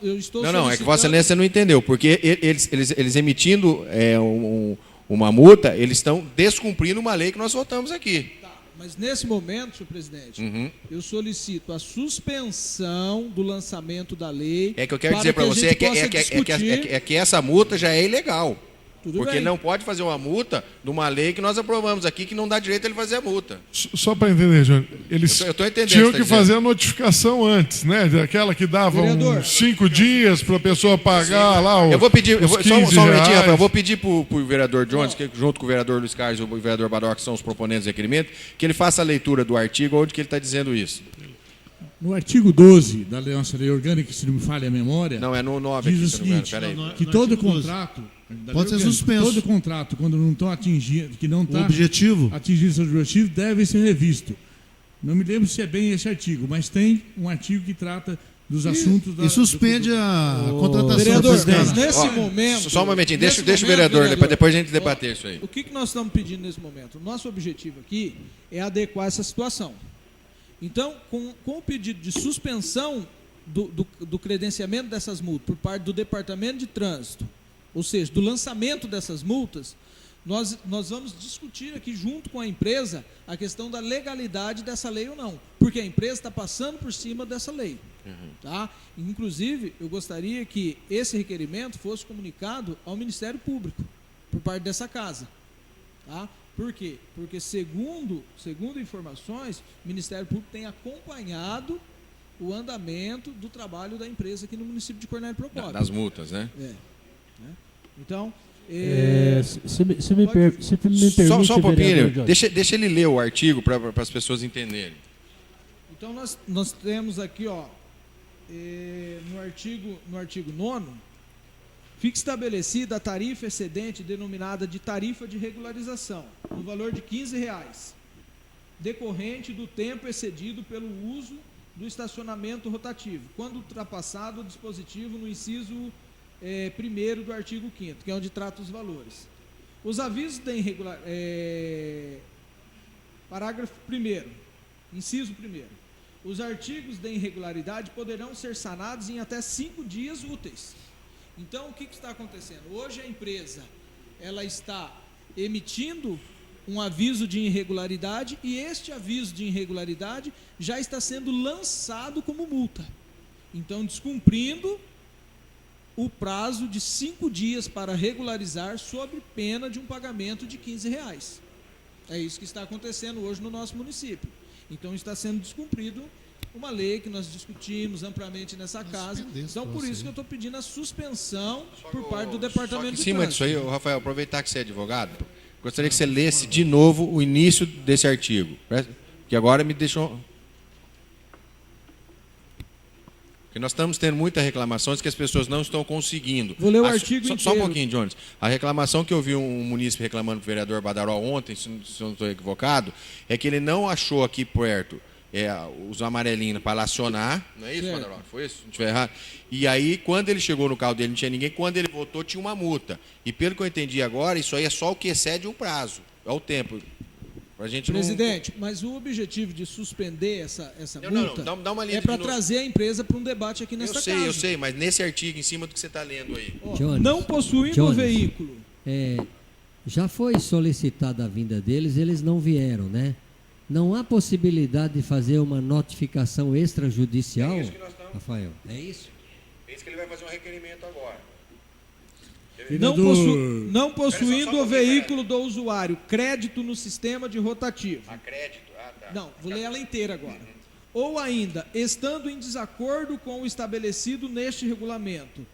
eu estou Não, é que Vossa Excelência não entendeu, porque eles emitindo uma multa, eles estão descumprindo uma lei que nós votamos aqui. Mas nesse momento, senhor presidente, eu solicito a suspensão do lançamento da lei. É que eu quero dizer para você que essa multa já é ilegal. Tudo porque bem. ele não pode fazer uma multa de uma lei que nós aprovamos aqui, que não dá direito a ele fazer a multa. Só para entender, Júnior, eles Eu tô entendendo tinham o que que você tá fazer a notificação antes, né? Daquela que dava Vereador, uns 5 dias para a pessoa pagar lá Eu vou pedir, os só 15 um momentinho, reais. Rafael, eu vou pedir para o vereador Jones, que junto com o vereador Luiz Carlos e o vereador Badaró, que são os proponentes do requerimento, que ele faça a leitura do artigo onde que ele está dizendo isso. No artigo 12 da nossa lei orgânica, se não me falha a memória, Não, é no 9 aqui, diz o se não me engano. seguinte, Peraí. no que todo artigo 12. contrato da Pode lei ser orgânica, suspenso. todo contrato, quando não estão atingindo, que não O está objetivo. atingindo seu objetivo, deve ser revisto. Não me lembro se é bem esse artigo, mas tem um artigo que trata dos assuntos E suspende a contratação. Vereador, desse cara. mas nesse Ó, momento... Só um momentinho, deixa nesse o vereador, momento, para depois a gente debater isso aí. O que nós estamos pedindo nesse momento? O nosso objetivo aqui é adequar essa situação. Então, com o pedido de suspensão do credenciamento dessas multas por parte do Departamento de Trânsito, ou seja, do lançamento dessas multas, nós vamos discutir aqui junto com a empresa a questão da legalidade dessa lei ou não, porque a empresa está passando por cima dessa lei. Tá? Inclusive, eu gostaria que esse requerimento fosse comunicado ao Ministério Público, por parte dessa casa. Tá? Por quê? Porque, segundo informações, o Ministério Público tem acompanhado o andamento do trabalho da empresa aqui no município de Cornélio Procópio. Das multas, né? Então, Se me permite, Só um pouquinho, vereador Jorge. deixa ele ler o artigo para as pessoas entenderem. então nós temos aqui, no artigo 9º, fica estabelecida a tarifa excedente denominada de tarifa de regularização, no valor de R$15, decorrente do tempo excedido pelo uso do estacionamento rotativo, quando ultrapassado o dispositivo no inciso 1º do artigo 5º, que é onde trata os valores. Os avisos da parágrafo 1º, inciso 1º. Os artigos de irregularidade poderão ser sanados em até 5 dias úteis. Então, o que está acontecendo? Hoje a empresa ela está emitindo um aviso de irregularidade e este aviso de irregularidade já está sendo lançado como multa. Então, descumprindo o prazo de 5 dias para regularizar sob pena de um pagamento de R$15. É isso que está acontecendo hoje no nosso município. Então, está sendo descumprido uma lei que nós discutimos amplamente nessa casa. Então, por isso que eu estou pedindo a suspensão por parte do Departamento de Trânsito. Em cima disso aí, Rafael, aproveitar que você é advogado, gostaria que você lesse de novo o início desse artigo, que agora me deixou... Porque nós estamos tendo muitas reclamações que as pessoas não estão conseguindo. Vou ler o artigo inteiro. Só um pouquinho, Jones. A reclamação que eu vi um munícipe reclamando para o vereador Badaró ontem, se eu não estou equivocado, é que ele não achou aqui perto os amarelinhos para acionar, não é isso, Certo. Pandarol? Foi isso? Se não estiver errado. E aí, quando ele chegou no carro dele, não tinha ninguém. Quando ele voltou, tinha uma multa. E pelo que eu entendi agora, isso aí é só o que excede o prazo. É o tempo. Pra gente Presidente, mas o objetivo de suspender essa multa dá uma lida é para de novo. trazer a empresa para um debate aqui nesta casa. Eu sei, mas nesse artigo em cima do que você está lendo aí. Ó, Jones, não possuindo o Jones. veículo. Já foi solicitada a vinda deles, eles não vieram, né? Não há possibilidade de fazer uma notificação extrajudicial, Rafael? É isso? É isso que ele vai fazer um requerimento agora. Não possuindo o veículo do usuário, crédito no sistema de rotativo. Crédito? Tá. Não, vou ler ela inteira agora. Ou ainda, estando em desacordo com o estabelecido neste regulamento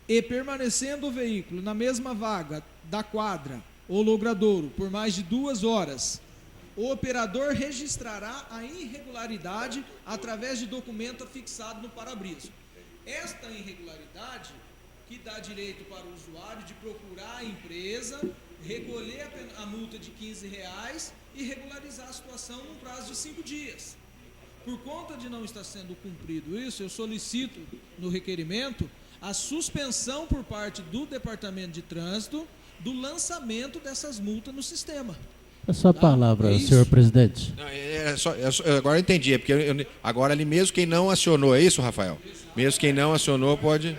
e permanecendo o veículo na mesma vaga da quadra ou logradouro por mais de 2 horas, o operador registrará a irregularidade através de documento afixado no para-brisa. Esta irregularidade que dá direito para o usuário de procurar a empresa, recolher a multa de R$15 e regularizar a situação num prazo de 5 dias. Por conta de não estar sendo cumprido isso, eu solicito no requerimento a suspensão por parte do Departamento de Trânsito do lançamento dessas multas no sistema. É só palavra, senhor presidente. Não, agora eu entendi. É porque agora ali mesmo quem não acionou, é isso, Rafael? Mesmo quem não acionou pode...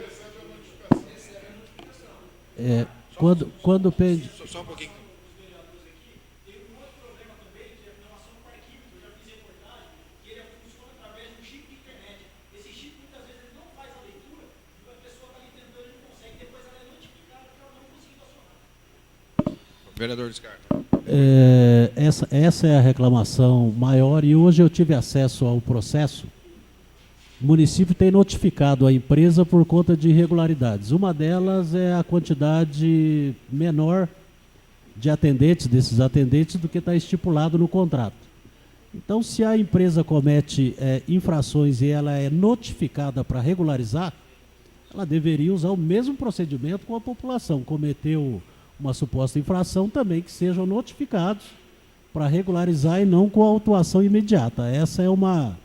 Quando pede... Só um pouquinho. Vereador descarta. Essa é a reclamação maior e hoje eu tive acesso ao processo. O município tem notificado a empresa por conta de irregularidades. Uma delas é a quantidade menor de atendentes, desses atendentes, do que está estipulado no contrato. Então, se a empresa comete infrações e ela é notificada para regularizar, ela deveria usar o mesmo procedimento com a população. Cometeu uma suposta infração, também que sejam notificados para regularizar e não com a autuação imediata. Essa é uma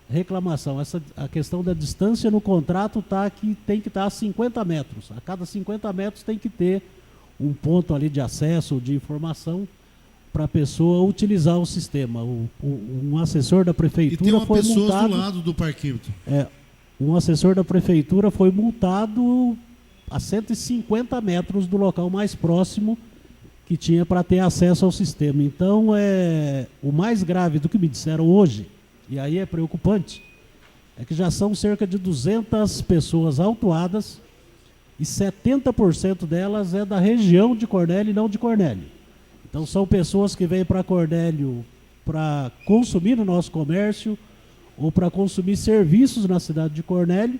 reclamação. A questão da distância no contrato está que tem que estar a 50 metros. A cada 50 metros tem que ter um ponto ali de acesso, de informação, para a pessoa utilizar o sistema. Um assessor da prefeitura e tem uma foi pessoa multado... do lado do parquímetro. Um assessor da prefeitura foi multado a 150 metros do local mais próximo que tinha para ter acesso ao sistema. Então, o mais grave do que me disseram hoje, e aí é preocupante, é que já são cerca de 200 pessoas autuadas e 70% delas é da região de Cornélio e não de Cornélio. Então, são pessoas que vêm para Cornélio para consumir no nosso comércio ou para consumir serviços na cidade de Cornélio,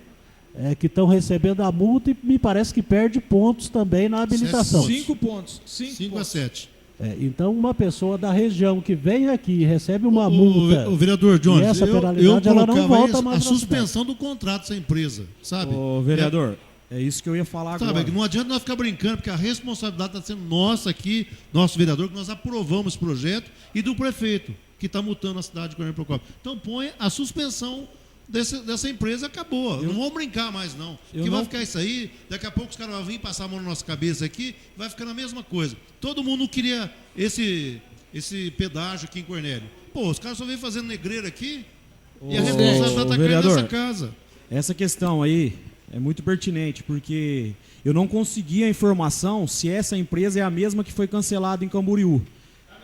que estão recebendo a multa e me parece que perde pontos também na habilitação. 5 pontos. 5 a 7. Então, uma pessoa da região que vem aqui e recebe uma multa... O vereador Jones, e essa penalidade, ela não volta mais a suspensão do contrato dessa empresa, sabe? Ô, vereador, é isso que eu ia falar agora. Sabe, não adianta nós ficar brincando, porque a responsabilidade está sendo nossa aqui, nosso vereador, que nós aprovamos esse projeto, e do prefeito, que está multando a cidade de Cornélio Procópio. Então, põe a suspensão dessa empresa, acabou. Não vamos brincar mais, não. Porque vai ficar isso aí, daqui a pouco os caras vão vir passar a mão na nossa cabeça aqui, vai ficar na mesma coisa. Todo mundo queria esse pedágio aqui em Cornélio. Pô, os caras só vêm fazendo negreiro aqui, e a responsabilidade está caindo nessa casa. Essa questão aí é muito pertinente, porque eu não consegui a informação se essa empresa é a mesma que foi cancelada em Camboriú.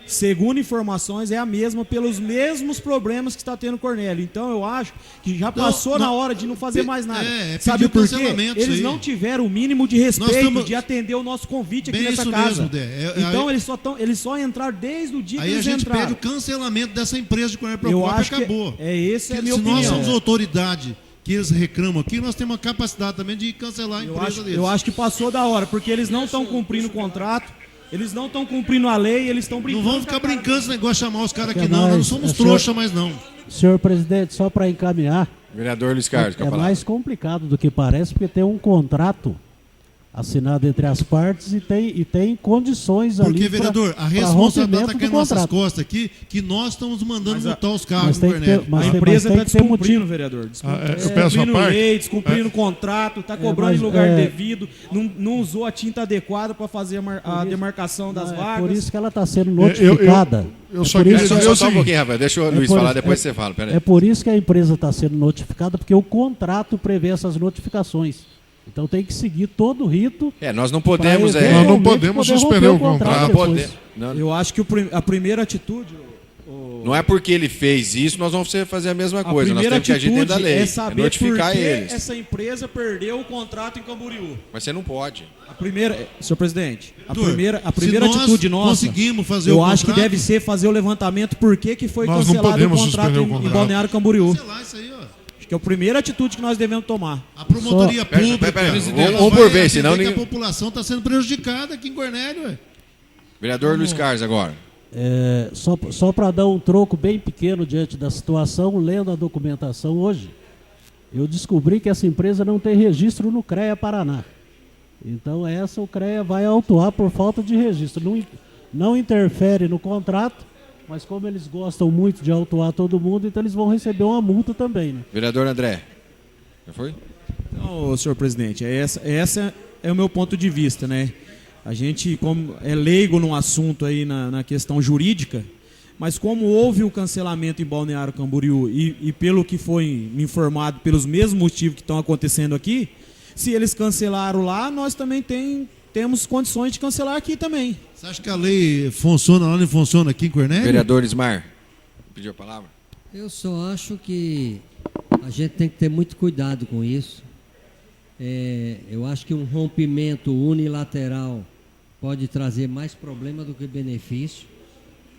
Segundo informações, é a mesma pelos mesmos problemas que está tendo Cornélio. Então, eu acho que já passou na hora de não fazer mais nada. Sabe por quê? Eles não tiveram o mínimo de respeito de atender o nosso convite aqui nessa casa. Então, eles só entraram desde o dia que eles entraram. Aí a gente pede o cancelamento dessa empresa de Cornélio Procópio e acabou. Essa é a minha opinião. Se nós somos autoridade que eles reclamam aqui, nós temos uma capacidade também de cancelar a empresa deles. Eu acho que passou da hora, porque eles não estão cumprindo o contrato. Eles não estão cumprindo a lei, eles estão brincando. Não vamos ficar brincando esse negócio de chamar os caras aqui, não. Nós não somos trouxa, mas não. Senhor presidente, só para encaminhar. Vereador Luiz Carlos, é mais complicado do que parece, porque tem um contrato assinado entre as partes e tem condições ali. Porque, vereador, a responsabilidade está caindo nas nossas costas aqui, que nós estamos mandando multar os carros do Cornélio. A empresa está descumprindo, vereador. Descumprindo lei, descumprindo contrato, está cobrando em lugar devido, não usou a tinta adequada para fazer a demarcação das vagas. Por isso que ela está sendo notificada. Eu só queria dizer o Só um seguinte. pouquinho, Rafael. Deixa o Luiz falar, depois você fala. Peraí. É por isso que a empresa está sendo notificada, porque o contrato prevê essas notificações. Então tem que seguir todo o rito. Nós não podemos... Nós não podemos suspender o contrato. Eu acho que a primeira atitude... Não é porque ele fez isso, nós vamos fazer a mesma coisa. Nós temos que agir dentro da lei. É saber notificar por que eles. essa empresa perdeu o contrato em Camboriú. Mas você não pode. Senhor presidente, a Doutor, primeira atitude nossa, conseguimos fazer eu o acho que contrato, deve ser fazer o levantamento por que foi Nós não cancelado o podemos contrato suspender o em contrato. Balneário Camboriú. cancelar isso aí, ó. Acho que é a primeira atitude que nós devemos tomar. A promotoria pública, Pera, vamos por vez, senão que ninguém... a população está sendo prejudicada aqui em Cornélio, ué. Vereador Luiz Carlos, agora. Só para dar um troco bem pequeno diante da situação, lendo a documentação hoje, eu descobri que essa empresa não tem registro no CREA Paraná. Então o CREA vai autuar por falta de registro. Não interfere no contrato, mas como eles gostam muito de autuar todo mundo, então eles vão receber uma multa também. Né? Vereador André. Já foi? Não, senhor presidente, essa é o meu ponto de vista, né? A gente, como é leigo no assunto aí na questão jurídica, mas como houve o cancelamento em Balneário Camboriú e pelo que foi me informado, pelos mesmos motivos que estão acontecendo aqui, se eles cancelaram lá, nós também temos condições de cancelar aqui também. Você acha que a lei funciona lá, não funciona aqui em Cornélio? Vereador Ismar, pediu a palavra? Eu só acho que a gente tem que ter muito cuidado com isso. Eu acho que um rompimento unilateral pode trazer mais problema do que benefício.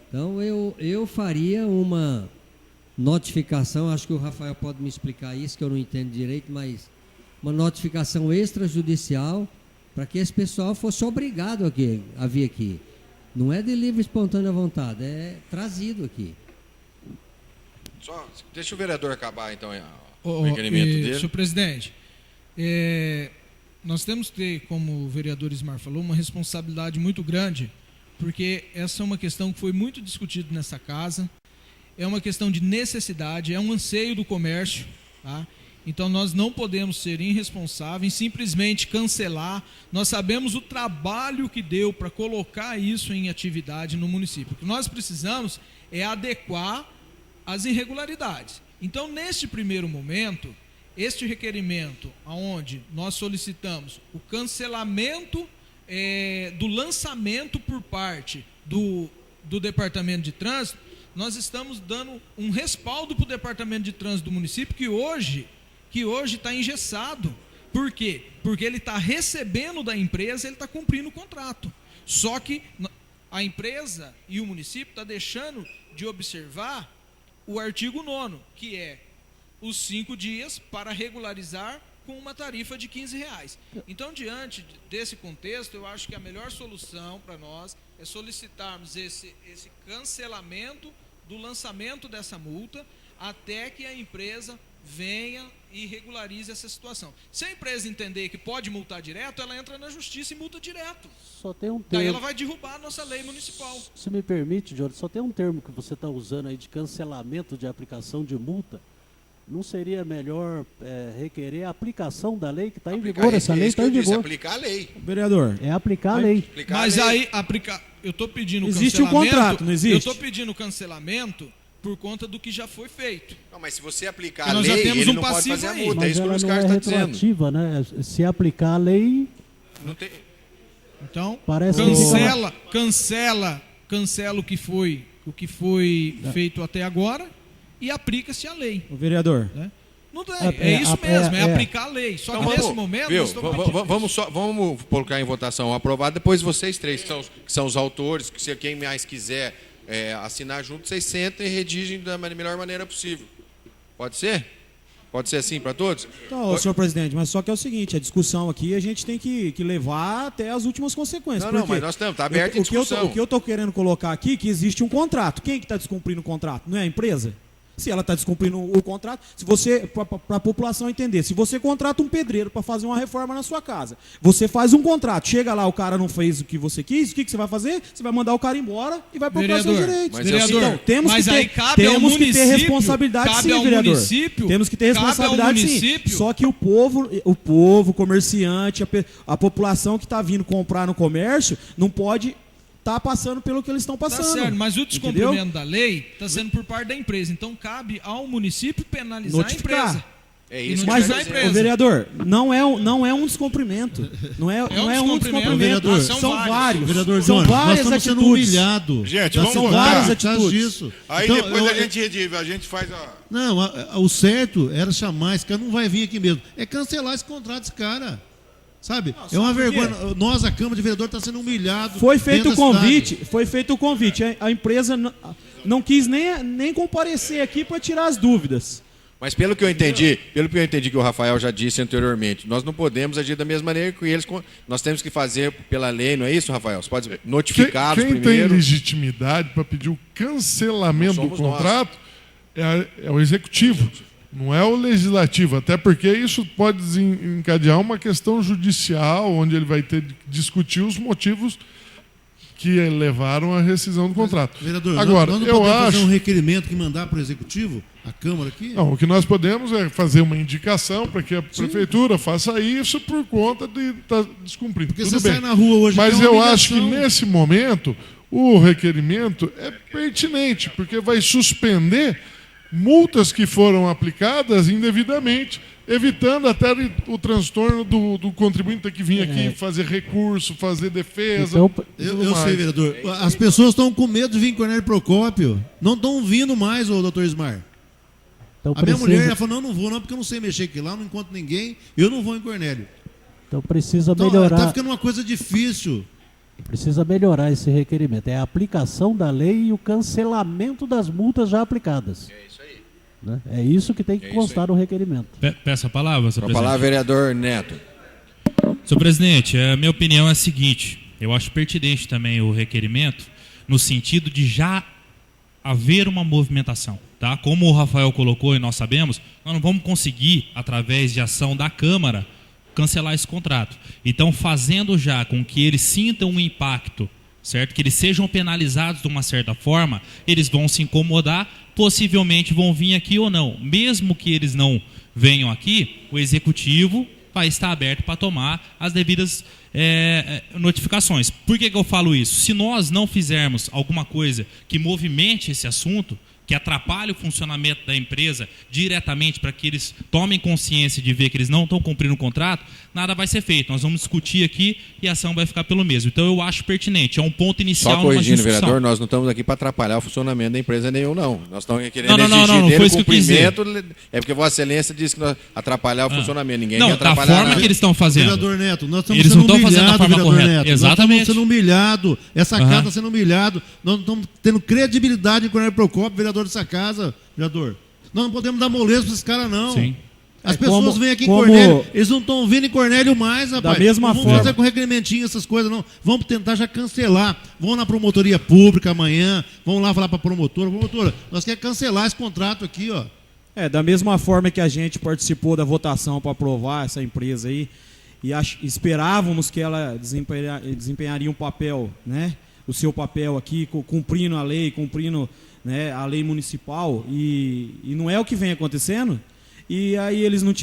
Então eu faria uma notificação, acho que o Rafael pode me explicar isso, que eu não entendo direito, mas uma notificação extrajudicial para que esse pessoal fosse obrigado a vir aqui. Não é de livre e espontânea vontade, é trazido aqui. Só, deixa o vereador acabar, então, o requerimento dele. Senhor presidente, nós temos que ter, como o vereador Ismar falou, uma responsabilidade muito grande, porque essa é uma questão que foi muito discutida nessa casa, é uma questão de necessidade, é um anseio do comércio, tá? Então nós não podemos ser irresponsáveis, simplesmente cancelar. Nós sabemos o trabalho que deu para colocar isso em atividade no município. O que nós precisamos é adequar as irregularidades. Então, neste primeiro momento, este requerimento, onde nós solicitamos o cancelamento do lançamento por parte do Departamento de Trânsito, nós estamos dando um respaldo para o Departamento de Trânsito do município, que hoje está engessado. Por quê? Porque ele está recebendo da empresa, ele está cumprindo o contrato. Só que a empresa e o município estão deixando de observar o artigo 9º, que é os 5 dias para regularizar com uma tarifa de R$15. Então, diante desse contexto, eu acho que a melhor solução para nós é solicitarmos esse cancelamento do lançamento dessa multa até que a empresa venha e regularize essa situação. Se a empresa entender que pode multar direto, ela entra na justiça e multa direto. Só tem um termo. Daí ela vai derrubar a nossa lei municipal. Se me permite, Jorge, só tem um termo que você está usando aí de cancelamento de aplicação de multa. Não seria melhor requerer a aplicação da lei que está em vigor? Essa lei está em vigor. Aplicar a lei. Vereador. É aplicar a lei. Mas aí, eu estou pedindo existe um contrato, não existe? Eu estou pedindo cancelamento por conta do que já foi feito. Não, mas se você aplicar a lei, ele não pode fazer a multa. Mas é isso que o Luiz Carlos está dizendo. Retroativa, né? Se aplicar a lei... Não tem... Então, parece cancela o que foi feito até agora e aplica-se a lei. O vereador. Né? Não tem, é isso mesmo, é aplicar a lei. Só que nesse momento... Vamos colocar em votação aprovado, depois vocês três, que são os autores, que se quem mais quiser assinar junto, vocês sentam e redigem da melhor maneira possível. Pode ser? Pode ser assim para todos? Não, senhor presidente, mas só que é o seguinte, a discussão aqui a gente tem que levar até as últimas consequências. Não, mas nós estamos, está aberto em discussão. O que eu estou querendo colocar aqui é que existe um contrato. Quem que está descumprindo o contrato? Não é a empresa? Se ela está descumprindo o contrato, se você, para a população entender, se você contrata um pedreiro para fazer uma reforma na sua casa, você faz um contrato, chega lá, o cara não fez o que você quis, o que você vai fazer? Você vai mandar o cara embora e vai procurar seus direitos. Vereador, então, temos que ter responsabilidade sim, vereador. Temos que ter responsabilidade sim. Só que o povo, comerciante, a população que está vindo comprar no comércio, não pode está passando pelo que eles estão passando. Tá certo, mas o descumprimento da lei está sendo por parte da empresa. Então cabe ao município penalizar a empresa. É isso. Mas, vereador, não é um descumprimento. Não é um descumprimento. Vereador, são vários. Vereador São Jones, várias nós estamos atitudes. sendo humilhados. Gente, vamos são voltar. várias atitudes. Disso. Aí Então, depois a gente faz a... Não, o certo era chamar esse cara, não vai vir aqui mesmo. É cancelar esse contrato desse cara. Sabe? É uma vergonha. Nós, a Câmara de Vereadores, está sendo humilhado. Foi feito o convite. A empresa não quis nem comparecer aqui para tirar as dúvidas. Mas pelo que eu entendi que o Rafael já disse anteriormente, nós não podemos agir da mesma maneira que eles. Nós temos que fazer pela lei, não é isso, Rafael? Você pode notificá-los primeiro. Quem tem legitimidade para pedir o cancelamento do contrato é o executivo. Não é o legislativo, até porque isso pode encadear uma questão judicial, onde ele vai ter que discutir os motivos que levaram à rescisão do contrato. Vereador, agora, nós não podemos fazer um requerimento que mandar para o executivo, a Câmara aqui? Não, o que nós podemos é fazer uma indicação para que a prefeitura faça isso por conta de estar descumprindo. Porque tudo você bem. sai na rua hoje. Mas eu acho que nesse momento o requerimento é pertinente, porque vai suspender multas que foram aplicadas indevidamente, evitando até o transtorno do contribuinte ter que vir aqui fazer recurso, fazer defesa. Então, eu sei, vereador. As pessoas estão com medo de vir em Cornélio Procópio. Não estão vindo mais, ô doutor Ismar. Então, minha mulher já falou, não vou não, porque eu não sei mexer aqui lá, não encontro ninguém, eu não vou em Cornélio. Então precisa melhorar. Está ficando uma coisa difícil. Precisa melhorar esse requerimento. É a aplicação da lei e o cancelamento das multas já aplicadas. É isso aí. Né? É isso que tem que constar no requerimento. Peço a palavra, senhor presidente. A palavra, vereador Neto. Senhor presidente, a minha opinião é a seguinte. Eu acho pertinente também o requerimento no sentido de já haver uma movimentação. Tá? Como o Rafael colocou e nós sabemos, nós não vamos conseguir, através de ação da Câmara, cancelar esse contrato. Então, fazendo já com que eles sintam um impacto, certo? Que eles sejam penalizados de uma certa forma, eles vão se incomodar, possivelmente vão vir aqui ou não. Mesmo que eles não venham aqui, o executivo vai estar aberto para tomar as devidas notificações. Por que eu falo isso? Se nós não fizermos alguma coisa que movimente esse assunto, que atrapalhe o funcionamento da empresa diretamente para que eles tomem consciência de ver que eles não estão cumprindo o contrato, nada vai ser feito. Nós vamos discutir aqui e a ação vai ficar pelo mesmo. Então eu acho pertinente, é um ponto inicial. Só corrigindo, vereador, nós não estamos aqui para atrapalhar o funcionamento da empresa nenhum, não. Nós estamos querendo exigir dele o cumprimento. É porque Vossa Excelência disse que nós atrapalhar o funcionamento. Ninguém quer atrapalhar. Da forma que eles estão fazendo. Vereador Neto, nós estamos eles sendo não estão fazendo da forma correta. Neto. Exatamente. Nós estamos sendo humilhados. Essa casa está sendo humilhada. Nós não estamos tendo credibilidade em Cornélio Procópio, vereador dessa casa. Vereador, nós não podemos dar moleza para esses caras, não. Sim. As pessoas vêm aqui em Cornélio, eles não estão vindo em Cornélio mais, rapaz. Da mesma não forma. vamos fazer com requerimentinho essas coisas, não. Vamos tentar já cancelar. Vamos na promotoria pública amanhã, vamos lá falar para a promotora. Promotora, nós queremos cancelar esse contrato aqui, ó. Da mesma forma que a gente participou da votação para aprovar essa empresa aí, e esperávamos que ela desempenharia um papel, né? O seu papel aqui, cumprindo a lei, cumprindo, né, a lei municipal, e não é o que vem acontecendo. E aí eles não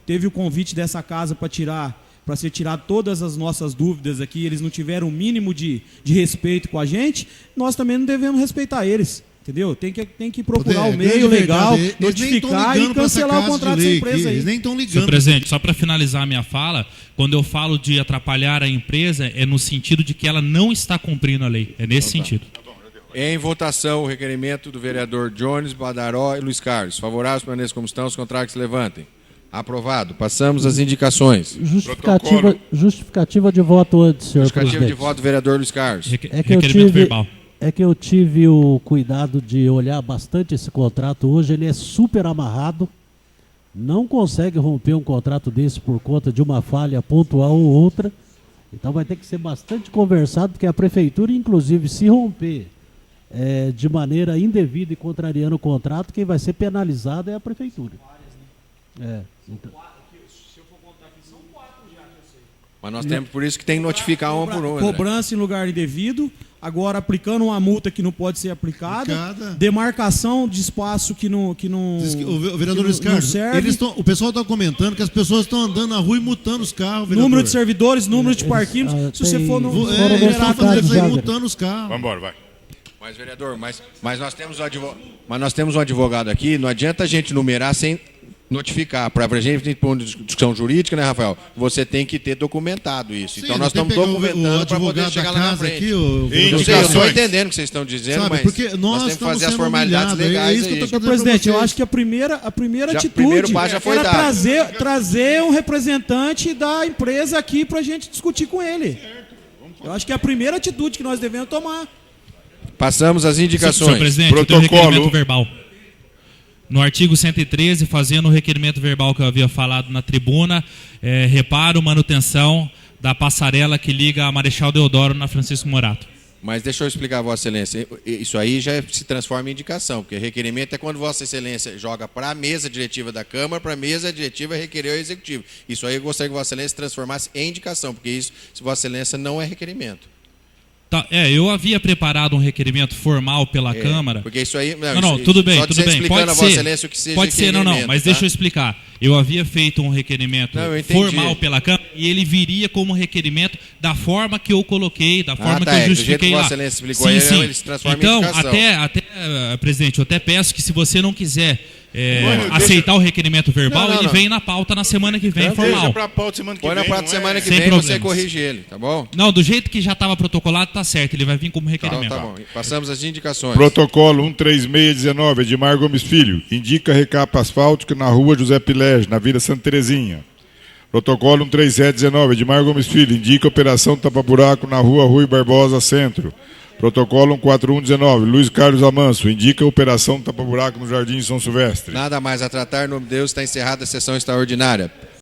teve o convite dessa casa para ser tirado todas as nossas dúvidas aqui, eles não tiveram o mínimo de respeito com a gente, nós também não devemos respeitar eles. Entendeu? Tem que procurar o meio legal, notificar e cancelar o contrato dessa empresa aí. Eles nem estão ligando. Senhor presidente, só para finalizar a minha fala, quando eu falo de atrapalhar a empresa, é no sentido de que ela não está cumprindo a lei. É nesse sentido. Em votação, o requerimento do vereador Jones, Badaró e Luiz Carlos. Favoráveis, permaneçam como estão, os contrários se levantem. Aprovado. Passamos às indicações. Justificativa de voto antes, senhor presidente. Justificativa de voto, vereador Luiz Carlos. Requerimento verbal. É que eu tive o cuidado de olhar bastante esse contrato hoje, ele é super amarrado, não consegue romper um contrato desse por conta de uma falha pontual ou outra, então vai ter que ser bastante conversado, porque a prefeitura, inclusive, se romper de maneira indevida e contrariando o contrato, quem vai ser penalizado é a prefeitura. Então. Mas nós temos, por isso que tem que notificar uma por uma. Cobrança em lugar indevido, agora aplicando uma multa que não pode ser aplicada, demarcação de espaço que não O vereador que Ricardo, não serve. o pessoal está comentando que as pessoas estão andando na rua e multando os carros. Vereador. Número de servidores, número de parquinhos. Se você for no. Eles estão fazendo isso aí, multando os carros. Vamos embora, vai. Mas, vereador, mas nós temos um advogado aqui, não adianta a gente numerar sem notificar. Para a gente ter uma discussão jurídica, né, Rafael? Você tem que ter documentado isso. Sim, então nós estamos documentando para poder chegar lá na frente. Aqui, eu estou entendendo o que vocês estão dizendo, sabe, mas porque nós temos que fazer as formalidades legais. Senhor presidente, eu acho que a primeira atitude primeiro passo já foi era dado. trazer um representante da empresa aqui para a gente discutir com ele. Eu acho que é a primeira atitude que nós devemos tomar. Passamos as indicações. Senhor presidente, eu tenho um requerimento verbal. No artigo 113, fazendo o requerimento verbal que eu havia falado na tribuna, reparo, manutenção da passarela que liga a Marechal Deodoro na Francisco Morato. Mas deixa eu explicar, Vossa Excelência, isso aí já se transforma em indicação, porque requerimento é quando Vossa Excelência joga para a mesa diretiva da Câmara, para a mesa diretiva requerer ao Executivo. Isso aí eu gostaria que Vossa Excelência transformasse em indicação, porque isso, se Vossa Excelência, não é requerimento. Tá, eu havia preparado um requerimento formal pela Câmara. Porque isso aí... Não, tudo bem, tudo bem. Pode ser, o que seja pode ser, não, mas deixa eu explicar. Eu havia feito um requerimento formal pela Câmara e ele viria como requerimento da forma que eu coloquei, da forma que eu justifiquei lá. Vossa Excelência explicou, ele se transforma em indicação. Presidente, eu até peço que se você não quiser aceitar o requerimento verbal, ele vem na pauta na semana que vem, formal. Põe na pauta semana que vem, você corrige ele, tá bom? Não, do jeito que já estava protocolado, tá certo, ele vai vir como requerimento. Tá bom, passamos as indicações. Protocolo 13619, Edmar Gomes Filho, indica recapa asfáltica na rua José Pilege, na Vila Santa Terezinha. Protocolo 13719, Edmar Gomes Filho, indica operação tapa-buraco na rua Rui Barbosa, Centro. Protocolo 14119, Luiz Carlos Amanso, indica operação tapa-buraco no Jardim São Silvestre. Nada mais a tratar, em nome de Deus, está encerrada a sessão extraordinária.